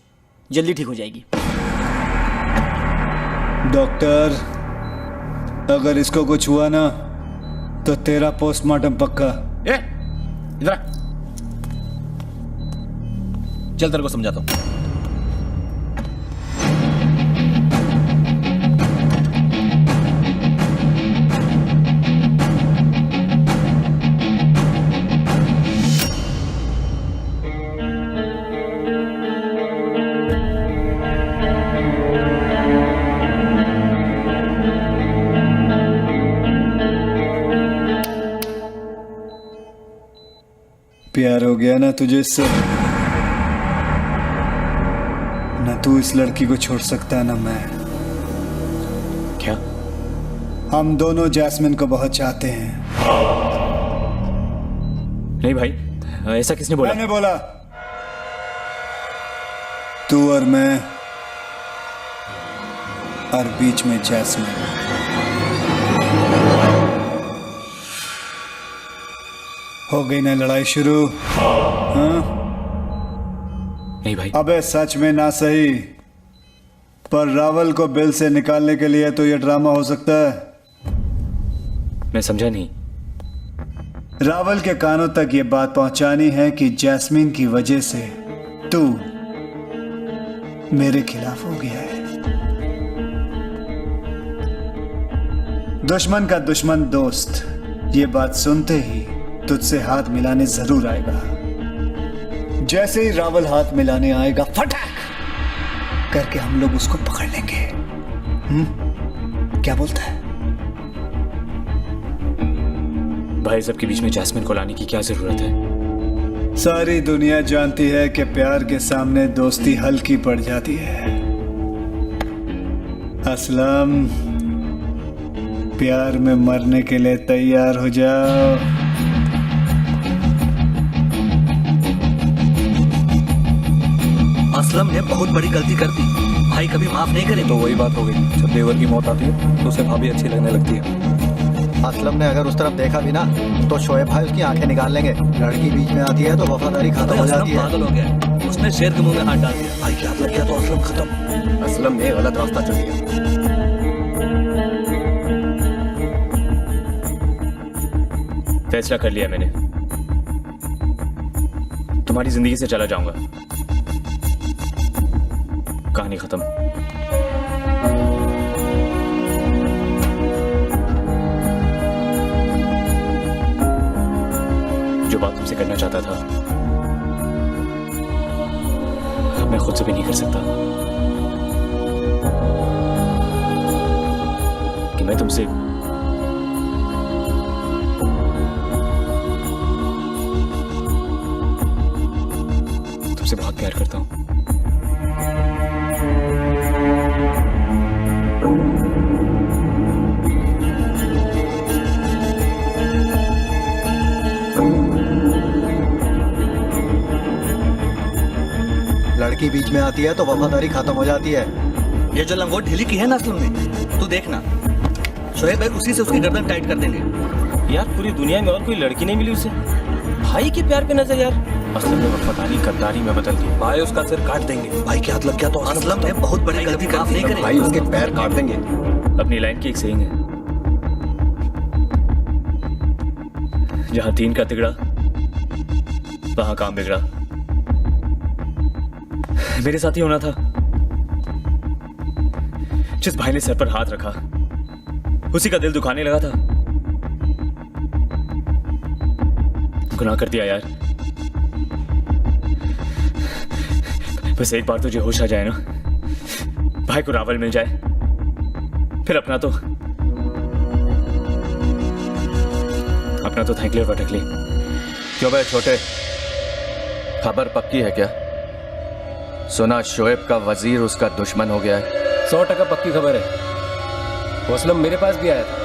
जल्दी ठीक हो जाएगी। डॉक्टर, अगर इसको कुछ हुआ ना तो तेरा पोस्टमार्टम पक्का। इधर चल, तेरे को समझाता हूं। प्यार हो गया ना तुझे इससे? ना तू इस लड़की को छोड़ सकता ना मैं। क्या? हम दोनों जैस्मिन को बहुत चाहते हैं। नहीं भाई, ऐसा किसने बोला? मैंने बोला। तू और मैं और बीच में जैस्मिन। हो गई ना लड़ाई शुरू? हाँ? नहीं भाई। अबे सच में ना सही, पर रावल को बिल से निकालने के लिए तो ये ड्रामा हो सकता है। मैं समझा नहीं। रावल के कानों तक ये बात पहुंचानी है कि जैस्मिन की वजह से तू मेरे खिलाफ हो गया है। दुश्मन का दुश्मन दोस्त ये बात सुनते ही तुझसे हाथ मिलाने जरूर आएगा। जैसे ही रावल हाथ मिलाने आएगा, फटाक करके हम लोग उसको पकड़ लेंगे। क्या बोलता है? भाई सबके बीच में जैस्मिन को लाने की क्या जरूरत है? सारी दुनिया जानती है कि प्यार के सामने दोस्ती हल्की पड़ जाती है। असलम, प्यार में मरने के लिए तैयार हो जाओ। असलम ने बहुत बड़ी गलती कर दी, भाई कभी माफ नहीं करेंगे। तो वही बात हो गई, जब देवर की मौत आती है तो उसे भाभी अच्छी लगने लगती है। असलम ने अगर उस तरफ देखा भी ना तो शोएब भाई उसकी आंखें निकाल लेंगे। लड़की बीच में आती है तो वफादारी खत्म हो जाती है। पागल हो गया, उसने शेर के मुंह में हाथ डाल दिया। भाई क्या लग गया तो असलम खत्म। असलम ने गलत रास्ता चुन लिया। फैसला कर लिया मैंने, तुम्हारी जिंदगी से चला जाऊंगा। कहानी खत्म। जो बात तुमसे करना चाहता था मैं खुद से भी नहीं कर सकता कि मैं तुमसे बहुत प्यार करता हूं। लड़की बीच में आती है तो वफादारी खत्म हो जाती है। ये जो लंगोट ढीली की है ना असलम ने, तू देखना शोएब भाई उसी से उसकी गर्दन टाइट कर देंगे। यार पूरी दुनिया में और कोई लड़की नहीं मिली उसे, भाई के प्यार पे नजर यार। असलम ने वफादारी गद्दारी में बदल दी। भाई उसका सिर काट देंगे। भाई क्या हाथ लग गया तो असलम ने बहुत बड़ी गलती माफ नहीं करेंगे। भाई उसके पैर काट देंगे। अपनी लाइन की एक सेइंग है, जहां तीन का तिगड़ा वहां काम बिगड़ा। मेरे साथ ही होना था। जिस भाई ने सर पर हाथ रखा उसी का दिल दुखाने लगा था। गुनाह कर दिया यार। बस एक बार तुझे होश आ जाए ना, भाई को रावल मिल जाए, फिर अपना तो थैंकले वटकले। क्यों भाई छोटे, खबर पक्की है क्या? सुना शोएब का वजीर उसका दुश्मन हो गया है। 100% पक्की खबर है। वो असलम मेरे पास भी आया था,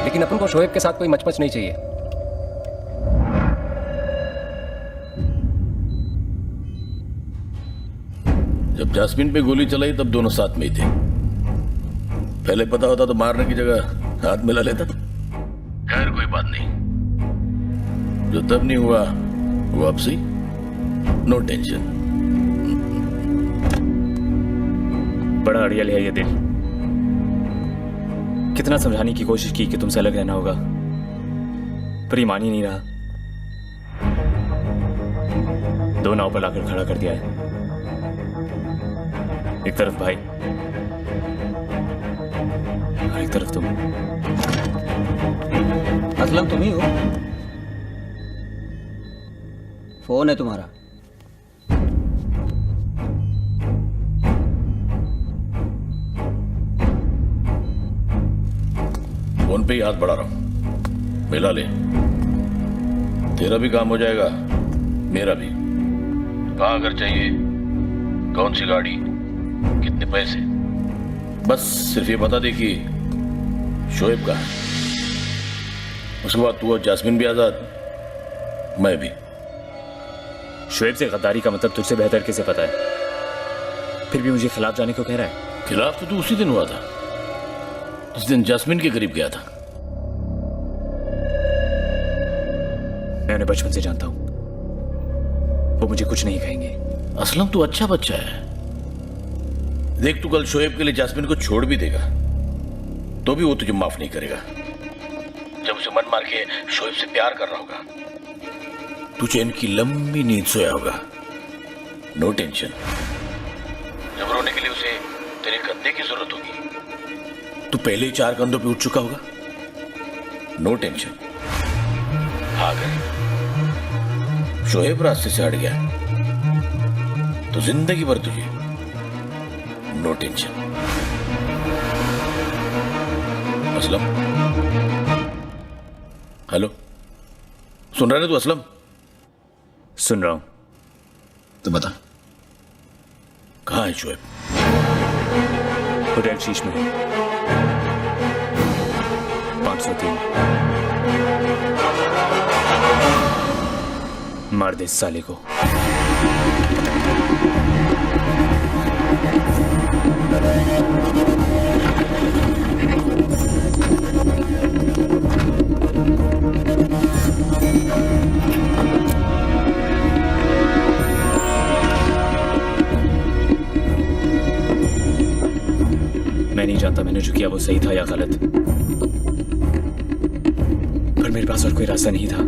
लेकिन अपन को शोएब के साथ कोई मचमच नहीं चाहिए। जब जास्मिन पे गोली चलाई तब दोनों साथ में ही थे। पहले पता होता तो मारने की जगह हाथ मिला लेता। खैर कोई बात नहीं, जो तब नहीं हुआ वो अब सही। No tension. बड़ा अड़ियल है ये दिल। कितना समझाने की कोशिश की कि तुमसे अलग रहना होगा, पर ये मान ही नहीं रहा। दो नाव पर लाकर खड़ा कर दिया है, एक तरफ भाई और एक तरफ तुम। असलम तुम ही हो? फोन है तुम्हारा? फोन पे ही हाथ बढ़ा रहा हूं, मिला ले। तेरा भी काम हो जाएगा, मेरा भी। कहां घर चाहिए, कौन सी गाड़ी, कितने पैसे, बस सिर्फ ये बता दे कि शोएब का है। उसके बाद तू और जास्मिन भी आजाद, मैं भी। शोएब से गद्दारी का मतलब तुझसे बेहतर किसे पता है? फिर भी मुझे खिलाफ जाने को कह रहा है। खिलाफ तो तू उसी दिन हुआ था, उस दिन जास्मिन के करीब गया था। मैं उन्हें बचपन से जानता हूं, वो मुझे कुछ नहीं कहेंगे। असलम तू अच्छा बच्चा है। देख, तू कल शोएब के लिए जास्मिन को छोड़ भी देगा तो भी वो तुझे माफ नहीं करेगा। जब उसे मन मार के शोएब से प्यार कर रहा होगा, तू चैन की लंबी नींद सोया होगा। No tension. जब रोने के लिए उसे तेरे कंधे की जरूरत होगी, तू पहले ही 4 कंधों पे उठ चुका होगा। No tension. अगर शोएब रास्ते से हट गया तो जिंदगी भर तुझे नो टेंशन। असलम, हेलो, सुन रहा है तू? असलम सुन रहा हूं। तो बता, कहां है शोएब? होटल शीश में 503। मार दे इस साले को। मैं नहीं जानता मैंने जो किया वो सही था या गलत, पर मेरे पास और कोई रास्ता नहीं था।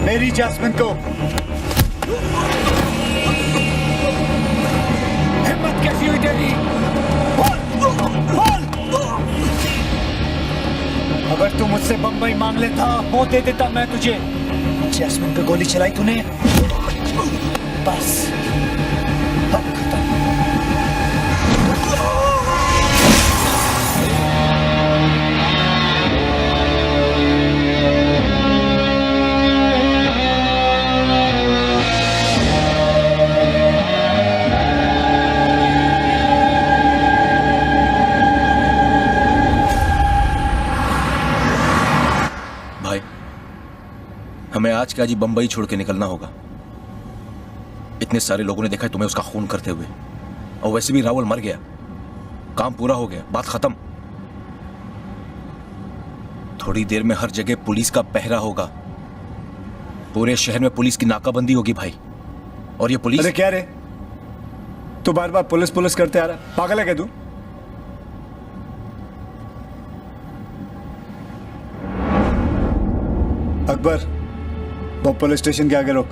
मेरी जैस्मिन को हिम्मत कैसी हुई तेरी? अगर तू मुझसे बम्बई मांग लेता वो दे देता मैं तुझे। जैस्मिन पे गोली चलाई तूने, बस अब खत्म। हमें आज के आज ही बंबई छोड़ के निकलना होगा। इतने सारे लोगों ने देखा है तुम्हें उसका खून करते हुए, और वैसे भी रावल मर गया, काम पूरा हो गया, बात खत्म। थोड़ी देर में हर जगह पुलिस का पहरा होगा, पूरे शहर में पुलिस की नाकाबंदी होगी भाई। और ये पुलिस, अरे क्या रे, तू बार बार पुलिस पुलिस करते आ रहा, पागल है क्या तू? अकबर, वो पुलिस स्टेशन के आगे रोक।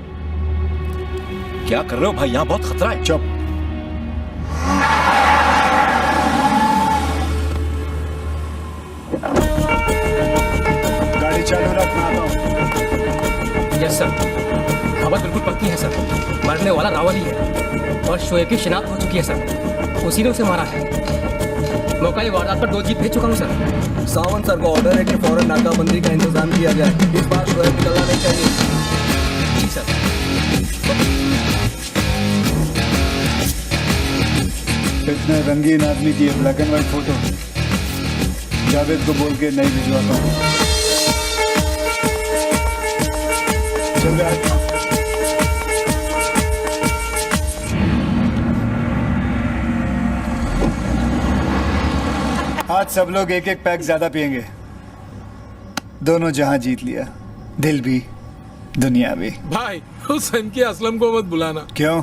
क्या कर रहे हो भाई, यहां बहुत खतरा है। चुप। गाड़ी चालू रख, मैं आता हूं। यस सर, खबर बिल्कुल पक्की है सर। मरने वाला रावल ही है और शोएब की शिनाख्त हो चुकी है सर। उसी ने उसे मारा है। मौका वारदात पर 2 जीप भेज चुका हूँ सर। सावंत सर को ऑर्डर है कि फौरन नाकाबंदी का इंतजाम किया जाए। इस बार शोएब निकलना नहीं चाहिए। जी सर। इतने रंगीन आदमी की black and white photo Javed को बोल के नहीं भिजवाता हूँ। चल रहा आज सब लोग एक एक पैक ज्यादा पिएंगे। दोनों जहां जीत लिया, दिल भी दुनिया भी। भाई हुसैन की असलम को मत बुलाना। क्यों?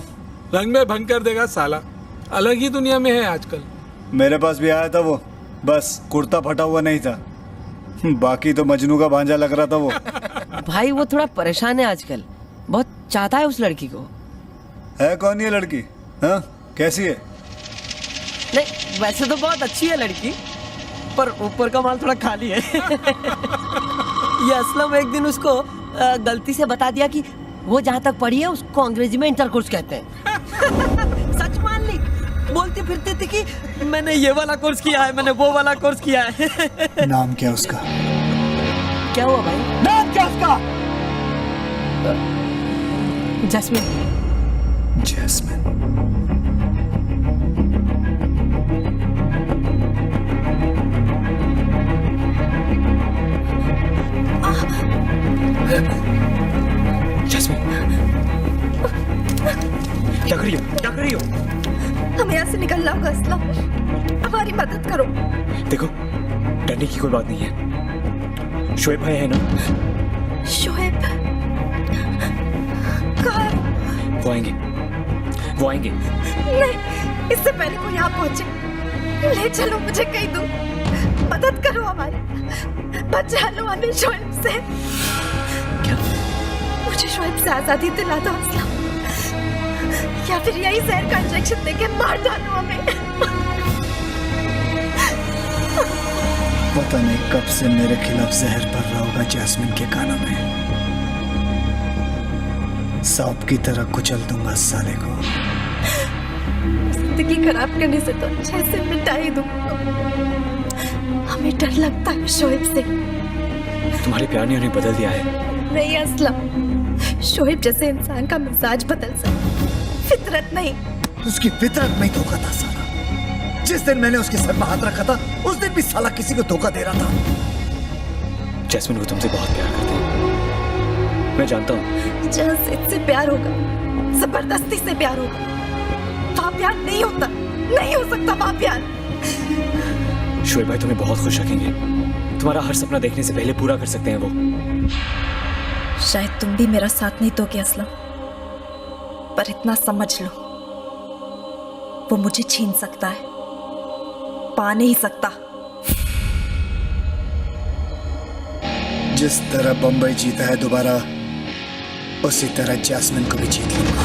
रंग में भंग कर देगा साला, अलग ही दुनिया में है आजकल। मेरे पास भी आया था वो, बस कुर्ता फटा हुआ नहीं था, बाकी तो मजनू का भांजा लग रहा था वो। भाई वो थोड़ा परेशान है आजकल, बहुत चाहता है उस लड़की को। है कौन ये लड़की? हाँ, कैसी है? नहीं वैसे तो बहुत अच्छी है लड़की, पर ऊपर का माल थोड़ा खाली है। ये असलम एक दिन उसको गलती से बता दिया कि वो जहाँ तक पढ़ी है उसको अंग्रेजी में इंटरकोर्स कहते हैं। सच मान ली, बोलती फिरती थी कि मैंने ये वाला कोर्स किया है, मैंने वो वाला कोर्स किया है। नाम क्या उसका? क्या हुआ भाई? नाम क्या उसका? जैस्मिन। जैस्मिन। जैस्मिन, क्या कर रही हो? क्या कर रही हो? हमें यहाँ से निकलना होगा असलम, हमारी मदद करो। देखो, डरने की कोई बात नहीं है। शोएब भाई है ना? शोएब कहाँ है? वो आएंगे, वो आएंगे। नहीं, इससे पहले कोई यहाँ पहुंचे। ले चलो मुझे कहीं दूर, मदद करो हमारी, बचा लो हमें शोएब से। क्या? मुझे शोएब से आजादी दिला दो असलम, या फिर यही जहर का इंजेक्शन देके मार डालो हमें। पता नहीं कब से मेरे खिलाफ जहर पड़ रहा होगा जैस्मिन के कानों में। सांप की तरह कुचल दूंगा साले को। जिंदगी खराब करने से तो अच्छे से मिटा ही दूं। हमें डर लगता है शोएब से। तुम्हारे प्यार ने उन्हें बदल दिया है। नहीं असलम, शोएब जैसे इंसान का मिजाज बदल सकता, फितरत नहीं। उसकी फितरत में धोखा था साला। जिस दिन मैंने उसके सर में हाथ रखा था उस दिन भी साला किसी को धोखा दे रहा था। जैस्मिन वो तुमसे बहुत प्यार करते हैं, मैं जानता हूँ। जहाँ जिद से प्यार होगा, जबरदस्ती से प्यार होगा, वहाँ प्यार नहीं होता, नहीं हो सकता वहाँ प्यार। शोएब भाई तुम्हें बहुत खुश रखेंगे। तुम्हारा हर सपना देखने से पहले पूरा कर सकते हैं वो। शायद तुम भी मेरा साथ नहीं दोगे असलम, पर इतना समझ लो, वो मुझे छीन सकता है, पा नहीं सकता। जिस तरह बम्बई जीता है दोबारा, उसी तरह जैस्मिन को भी जीत लूंगा।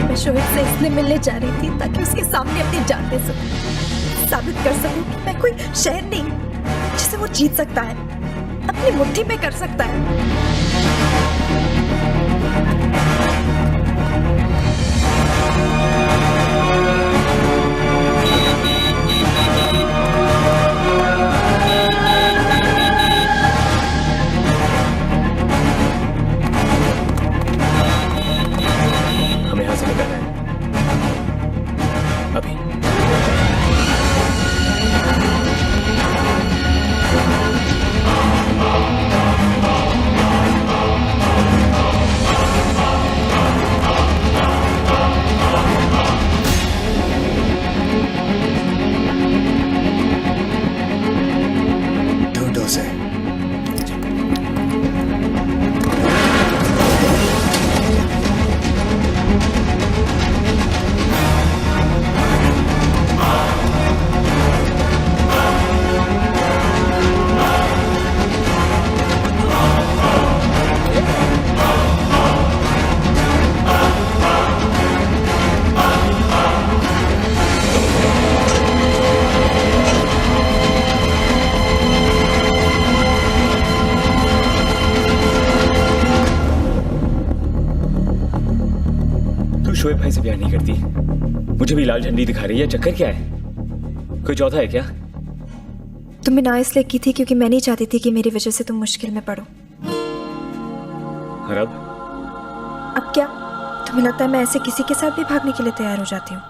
मैं शोएब से इसलिए मिलने जा रही थी ताकि उसके सामने अपनी जान दे सकूं, साबित कर सकूं कि मैं कोई शहर नहीं जिसे वो जीत सकता है, अपनी मुट्ठी में कर सकता है। हमें यहाँ से निकलना है अभी। ढूंढो से। शोएब भाई से प्यार नहीं करती, मुझे भी लाल झंडी दिखा रही है। चक्कर क्या है? कोई चौथा है क्या? तुम्हें ना इसलिए की थी क्योंकि मैं नहीं चाहती थी कि मेरी वजह से तुम मुश्किल में पड़ो। और अब क्या तुम्हें लगता है मैं ऐसे किसी के साथ भी भागने के लिए तैयार हो जाती हूँ?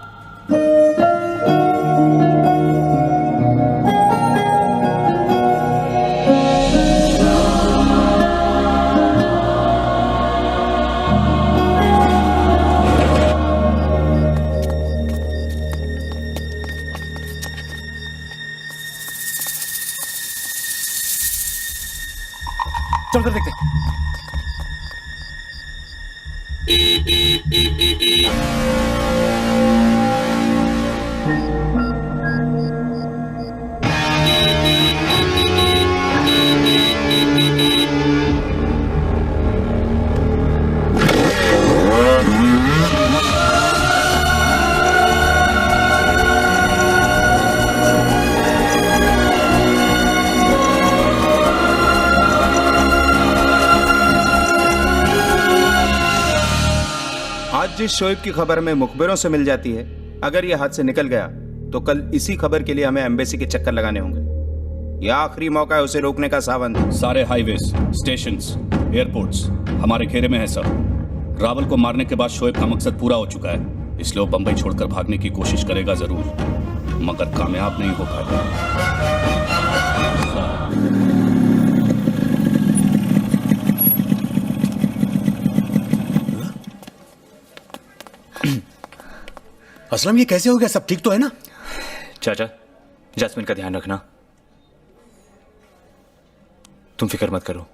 चल कर देखते हैं। जिस शोएब की खबर हमें मुखबिरों से मिल जाती है, अगर ये हाथ से निकल गया तो कल इसी खबर के लिए हमें एम्बेसी के चक्कर लगाने होंगे। यह आखिरी मौका है उसे रोकने का सावन। सारे हाईवेज, स्टेशंस, एयरपोर्ट्स हमारे घेरे में है सर। रावल को मारने के बाद शोएब का मकसद पूरा हो चुका है, इसलिए वो बंबई छोड़कर भागने की कोशिश करेगा जरूर, मगर कामयाब नहीं हो पाएगा। असलम, ये कैसे हो गया? सब ठीक तो है ना? चाचा, जैस्मिन का ध्यान रखना। तुम फिक्र मत करो,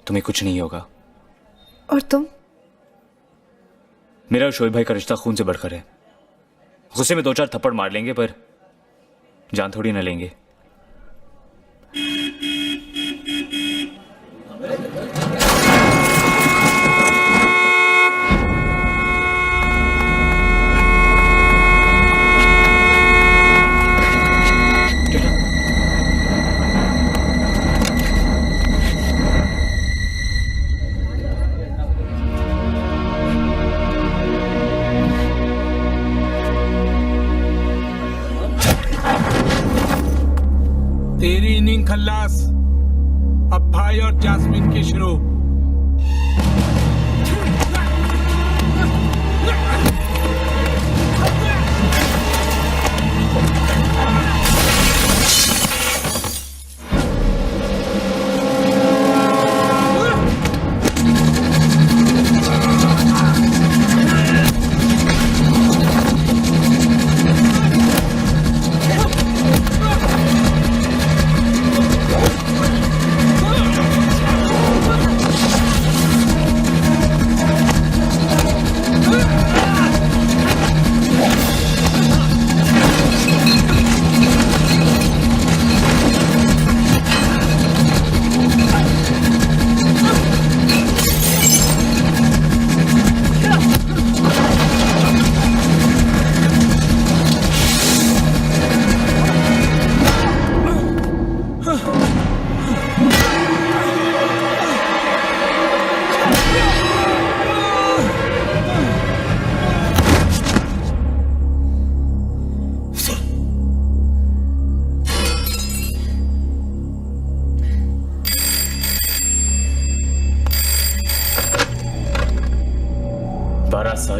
तुम्हें कुछ नहीं होगा। और तुम? मेरा और शोएब भाई का रिश्ता खून से बढ़कर है। गुस्से में 2-4 थप्पड़ मार लेंगे पर जान थोड़ी न लेंगे। तेरी इनिंग खल्लास, अब भाई और जैस्मिन की शुरू।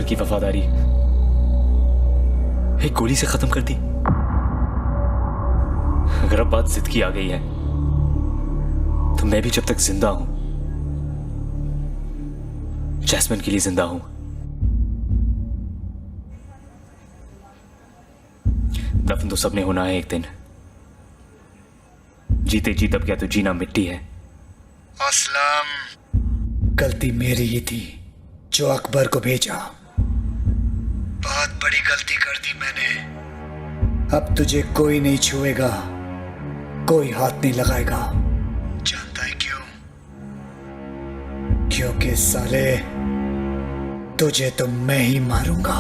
की वफादारी एक गोली से खत्म कर दी। अगर अब बात जिद की आ गई है तो मैं भी जब तक जिंदा हूं जैस्मिन के लिए जिंदा हूं। दफन तो सबने होना है एक दिन। जीते जी तब क्या तो जीना मिट्टी है। असलम, गलती मेरी ही थी जो अकबर को भेजा। बहुत बड़ी गलती कर दी मैंने। अब तुझे कोई नहीं छुएगा, कोई हाथ नहीं लगाएगा। जानता है क्यों? क्योंकि साले तुझे तो मैं ही मारूंगा।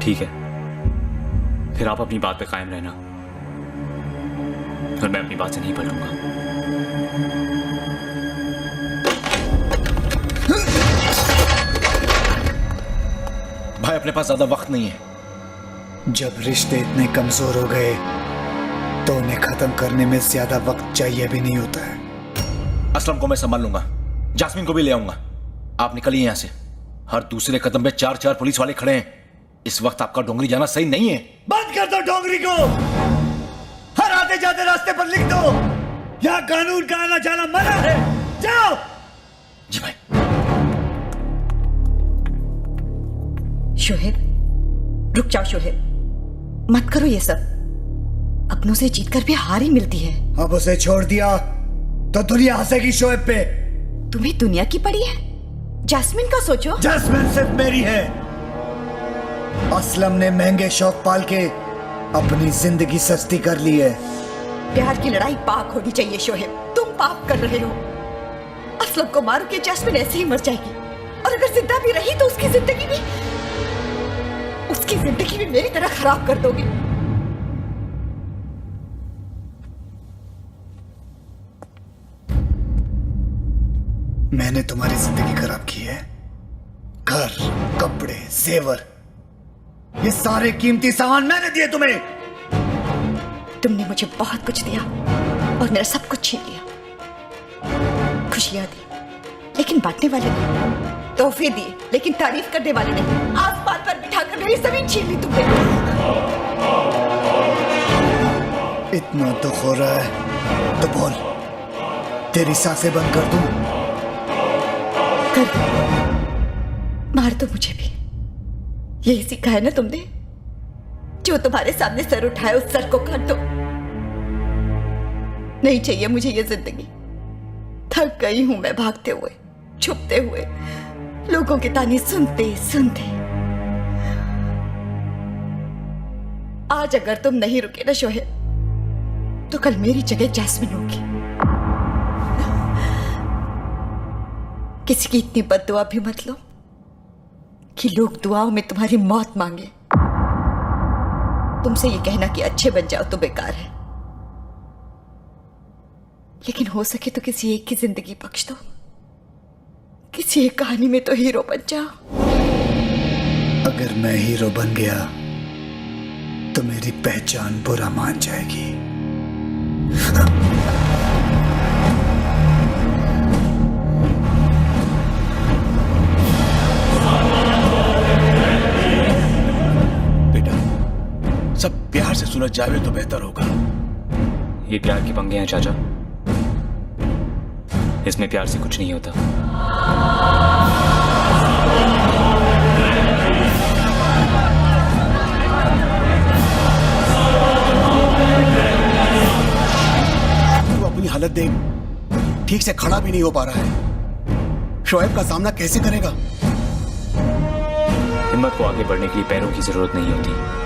ठीक है, फिर आप अपनी बात पे कायम रहना और मैं अपनी बात से नहीं पलटूंगा। भाई अपने पास ज्यादा वक्त नहीं है। जब रिश्ते इतने कमजोर हो गए तो उन्हें खत्म करने में ज्यादा वक्त चाहिए भी नहीं होता है। असलम को मैं संभाल लूंगा, जास्मिन को भी ले आऊंगा। आप निकलिए यहां से। हर दूसरे कदम पे 4-4 पुलिस वाले खड़े हैं। इस वक्त आपका डोंगरी जाना सही नहीं है। बंद कर दो डोंगरी को। हर आते जाते रास्ते पर लिख दो, यहाँ कानून का आना जाना मना है। जाओ। जी भाई। शोहेब, रुक जाओ शोहेब, मत करो ये सब। अपनों से जीतकर भी हार ही मिलती है। अब उसे छोड़ दिया तो दुनिया हंसेगी शोएब पे। तुम्हें दुनिया की पड़ी है? जैस्मिन का सोचो। जैस्मिन सिर्फ मेरी है। असलम ने महंगे शौक पाल के अपनी जिंदगी सस्ती कर ली है। प्यार की लड़ाई पाक होनी चाहिए शोहेब, तुम पाप कर रहे हो। असलम को मारो के जैस्मिन ऐसे ही मर जाएगी, और अगर जिंदा भी रही तो उसकी जिंदगी भी मेरी तरह खराब कर दोगे। मैंने तुम्हारी जिंदगी खराब की है। घर, कपड़े, जेवर, ये सारे कीमती सामान मैंने दिए तुम्हें। तुमने मुझे बहुत कुछ दिया और मेरा सब कुछ छीन लिया। खुशियां दी लेकिन बांटने वाले नहीं, तोहफे दिए लेकिन तारीफ करने वाले नहीं। आसमान पर बिठाकर मेरी जमीन छीन ली तुमने। इतना दुख हो रहा है तो बोल, तेरी सांसें बंद कर दूं? कर दो, मार दो मुझे भी। यही सीखा है ना तुमने? जो तुम्हारे सामने सर उठाए उस सर को काट दो। नहीं चाहिए मुझे ये जिंदगी। थक गई हूं मैं भागते हुए, छुपते हुए, लोगों के ताने सुनते सुनते। आज अगर तुम नहीं रुके ना शोहेब, तो कल मेरी जगह जैस्मिन होगी। किसी की इतनी बद्दुआ भी मत लो कि लोग दुआओं में तुम्हारी मौत मांगे। तुमसे ये कहना कि अच्छे बन जाओ तो बेकार है, लेकिन हो सके तो किसी एक की जिंदगी बख्श दो। किसी एक कहानी में तो हीरो बन जाओ। अगर मैं हीरो बन गया तो मेरी पहचान बुरा मान जाएगी। सब प्यार से सुलझ जावे तो बेहतर होगा। ये प्यार के पंगे हैं चाचा, इसमें प्यार से कुछ नहीं होता। तू अपनी हालत देख, ठीक से खड़ा भी नहीं हो पा रहा है। शोएब का सामना कैसे करेगा? हिम्मत को आगे बढ़ने के लिए पैरों की जरूरत नहीं होती।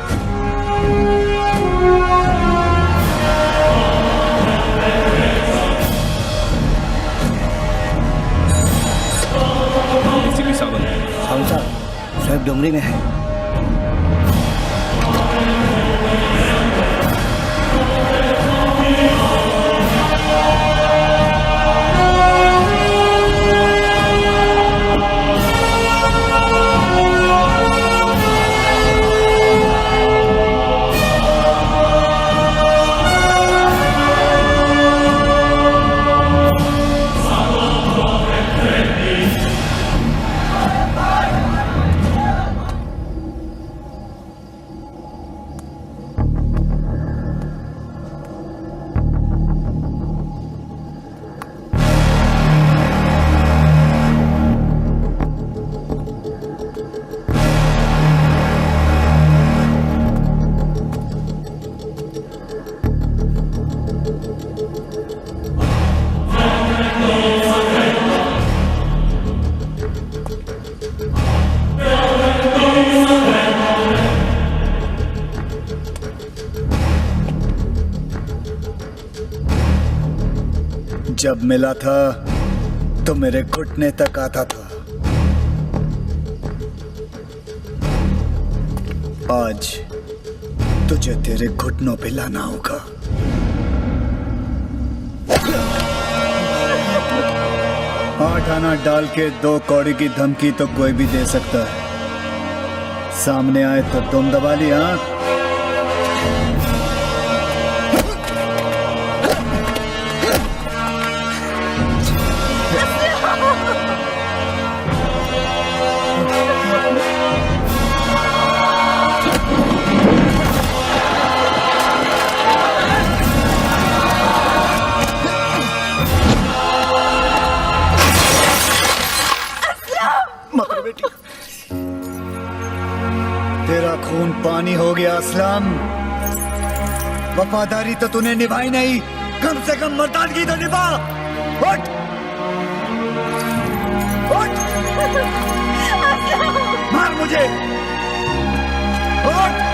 एसीपी सावंत। सावंत साहब, शोएब डोंगरी में है। जब मिला था तो मेरे घुटने तक आता था। आज तुझे तेरे घुटनों पे लाना होगा। आठ आना डाल के 2 कौड़ी की धमकी तो कोई भी दे सकता है, सामने आए तो तुम दबा ली। हाँ, तेरा खून पानी हो गया असलम। वफादारी तो तूने निभाई नहीं, कम से कम मर्दानगी तो निभा। उठ, उठ, मार मुझे, उठ।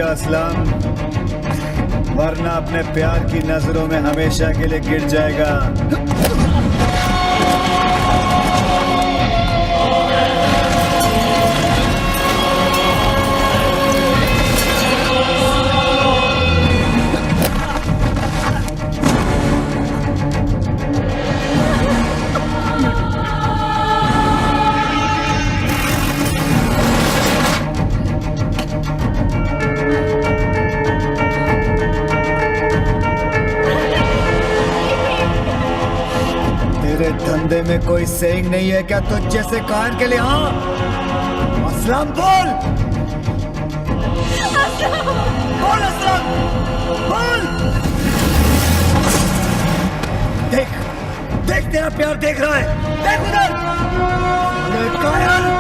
असलम, वरना अपने प्यार की नजरों में हमेशा के लिए गिर जाएगा। धंधे में कोई सेइंग नहीं है क्या तुझ जैसे कान के लिए? हाँ, असलम बोल, बोल असलम, बोल। देख, देख तेरा प्यार देख रहा है, देख उधर, कायल।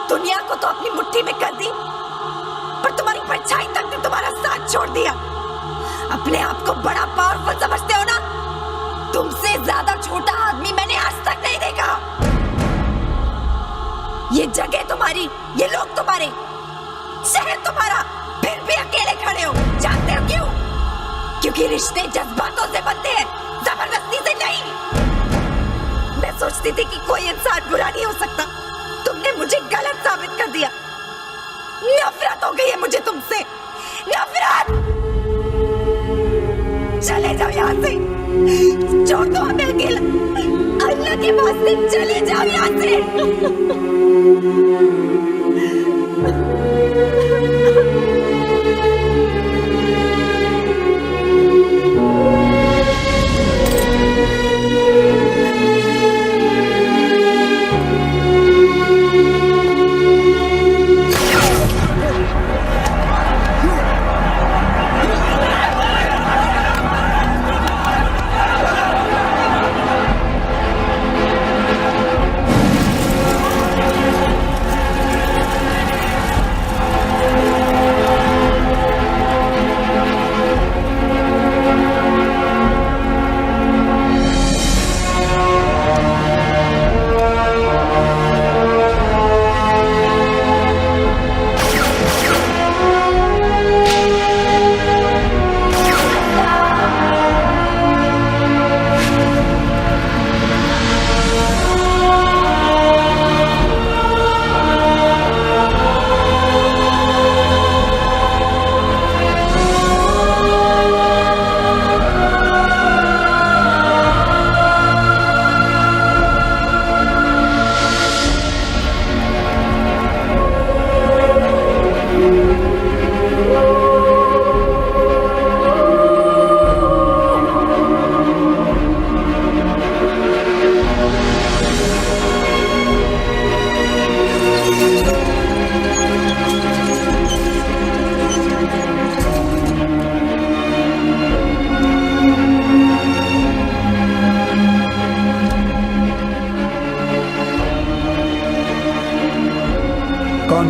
दुनिया को तो अपनी मुट्ठी में कर दी, पर तुम्हारी परछाई तक ने तुम्हारा साथ छोड़ दिया। अपने आप को बड़ा पावरफुल समझते हो ना? तुमसे ज्यादा छोटा आदमी मैंने आज तक नहीं देखा। ये जगह तुम्हारी, ये लोग तुम्हारे, शहर तुम्हारा, फिर भी अकेले खड़े हो। जानते हो क्यों? क्योंकि रिश्ते जज्बातों से बनते हैं, जबरदस्ती से नहीं। मैं सोचती थी कि कोई इंसान बुरा नहीं हो सकता, तुमने मुझे गलत साबित कर दिया। नफरत हो गई है मुझे तुमसे, नफरत। चले जाओ यहाँ से, छोड़ दो हमें अकेला। अल्लाह के वास्ते चले जाओ यहाँ से।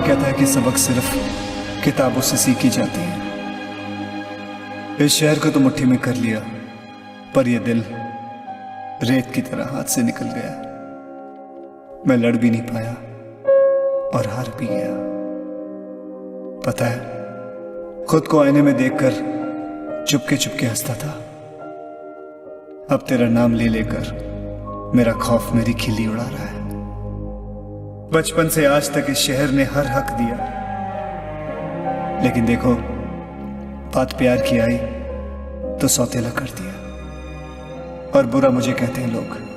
कौन कहता है कि सबक सिर्फ किताबों से सीखी जाती है। इस शहर को तो मुट्ठी में कर लिया, पर यह दिल रेत की तरह हाथ से निकल गया। मैं लड़ भी नहीं पाया और हार भी गया। पता है, खुद को आईने में देखकर चुपके चुपके हंसता था। अब तेरा नाम ले लेकर मेरा खौफ मेरी खिल्ली उड़ा रहा है। बचपन से आज तक इस शहर ने हर हक दिया, लेकिन देखो, बात प्यार की आई तो सौतेला कर दिया। और बुरा मुझे कहते हैं लोग।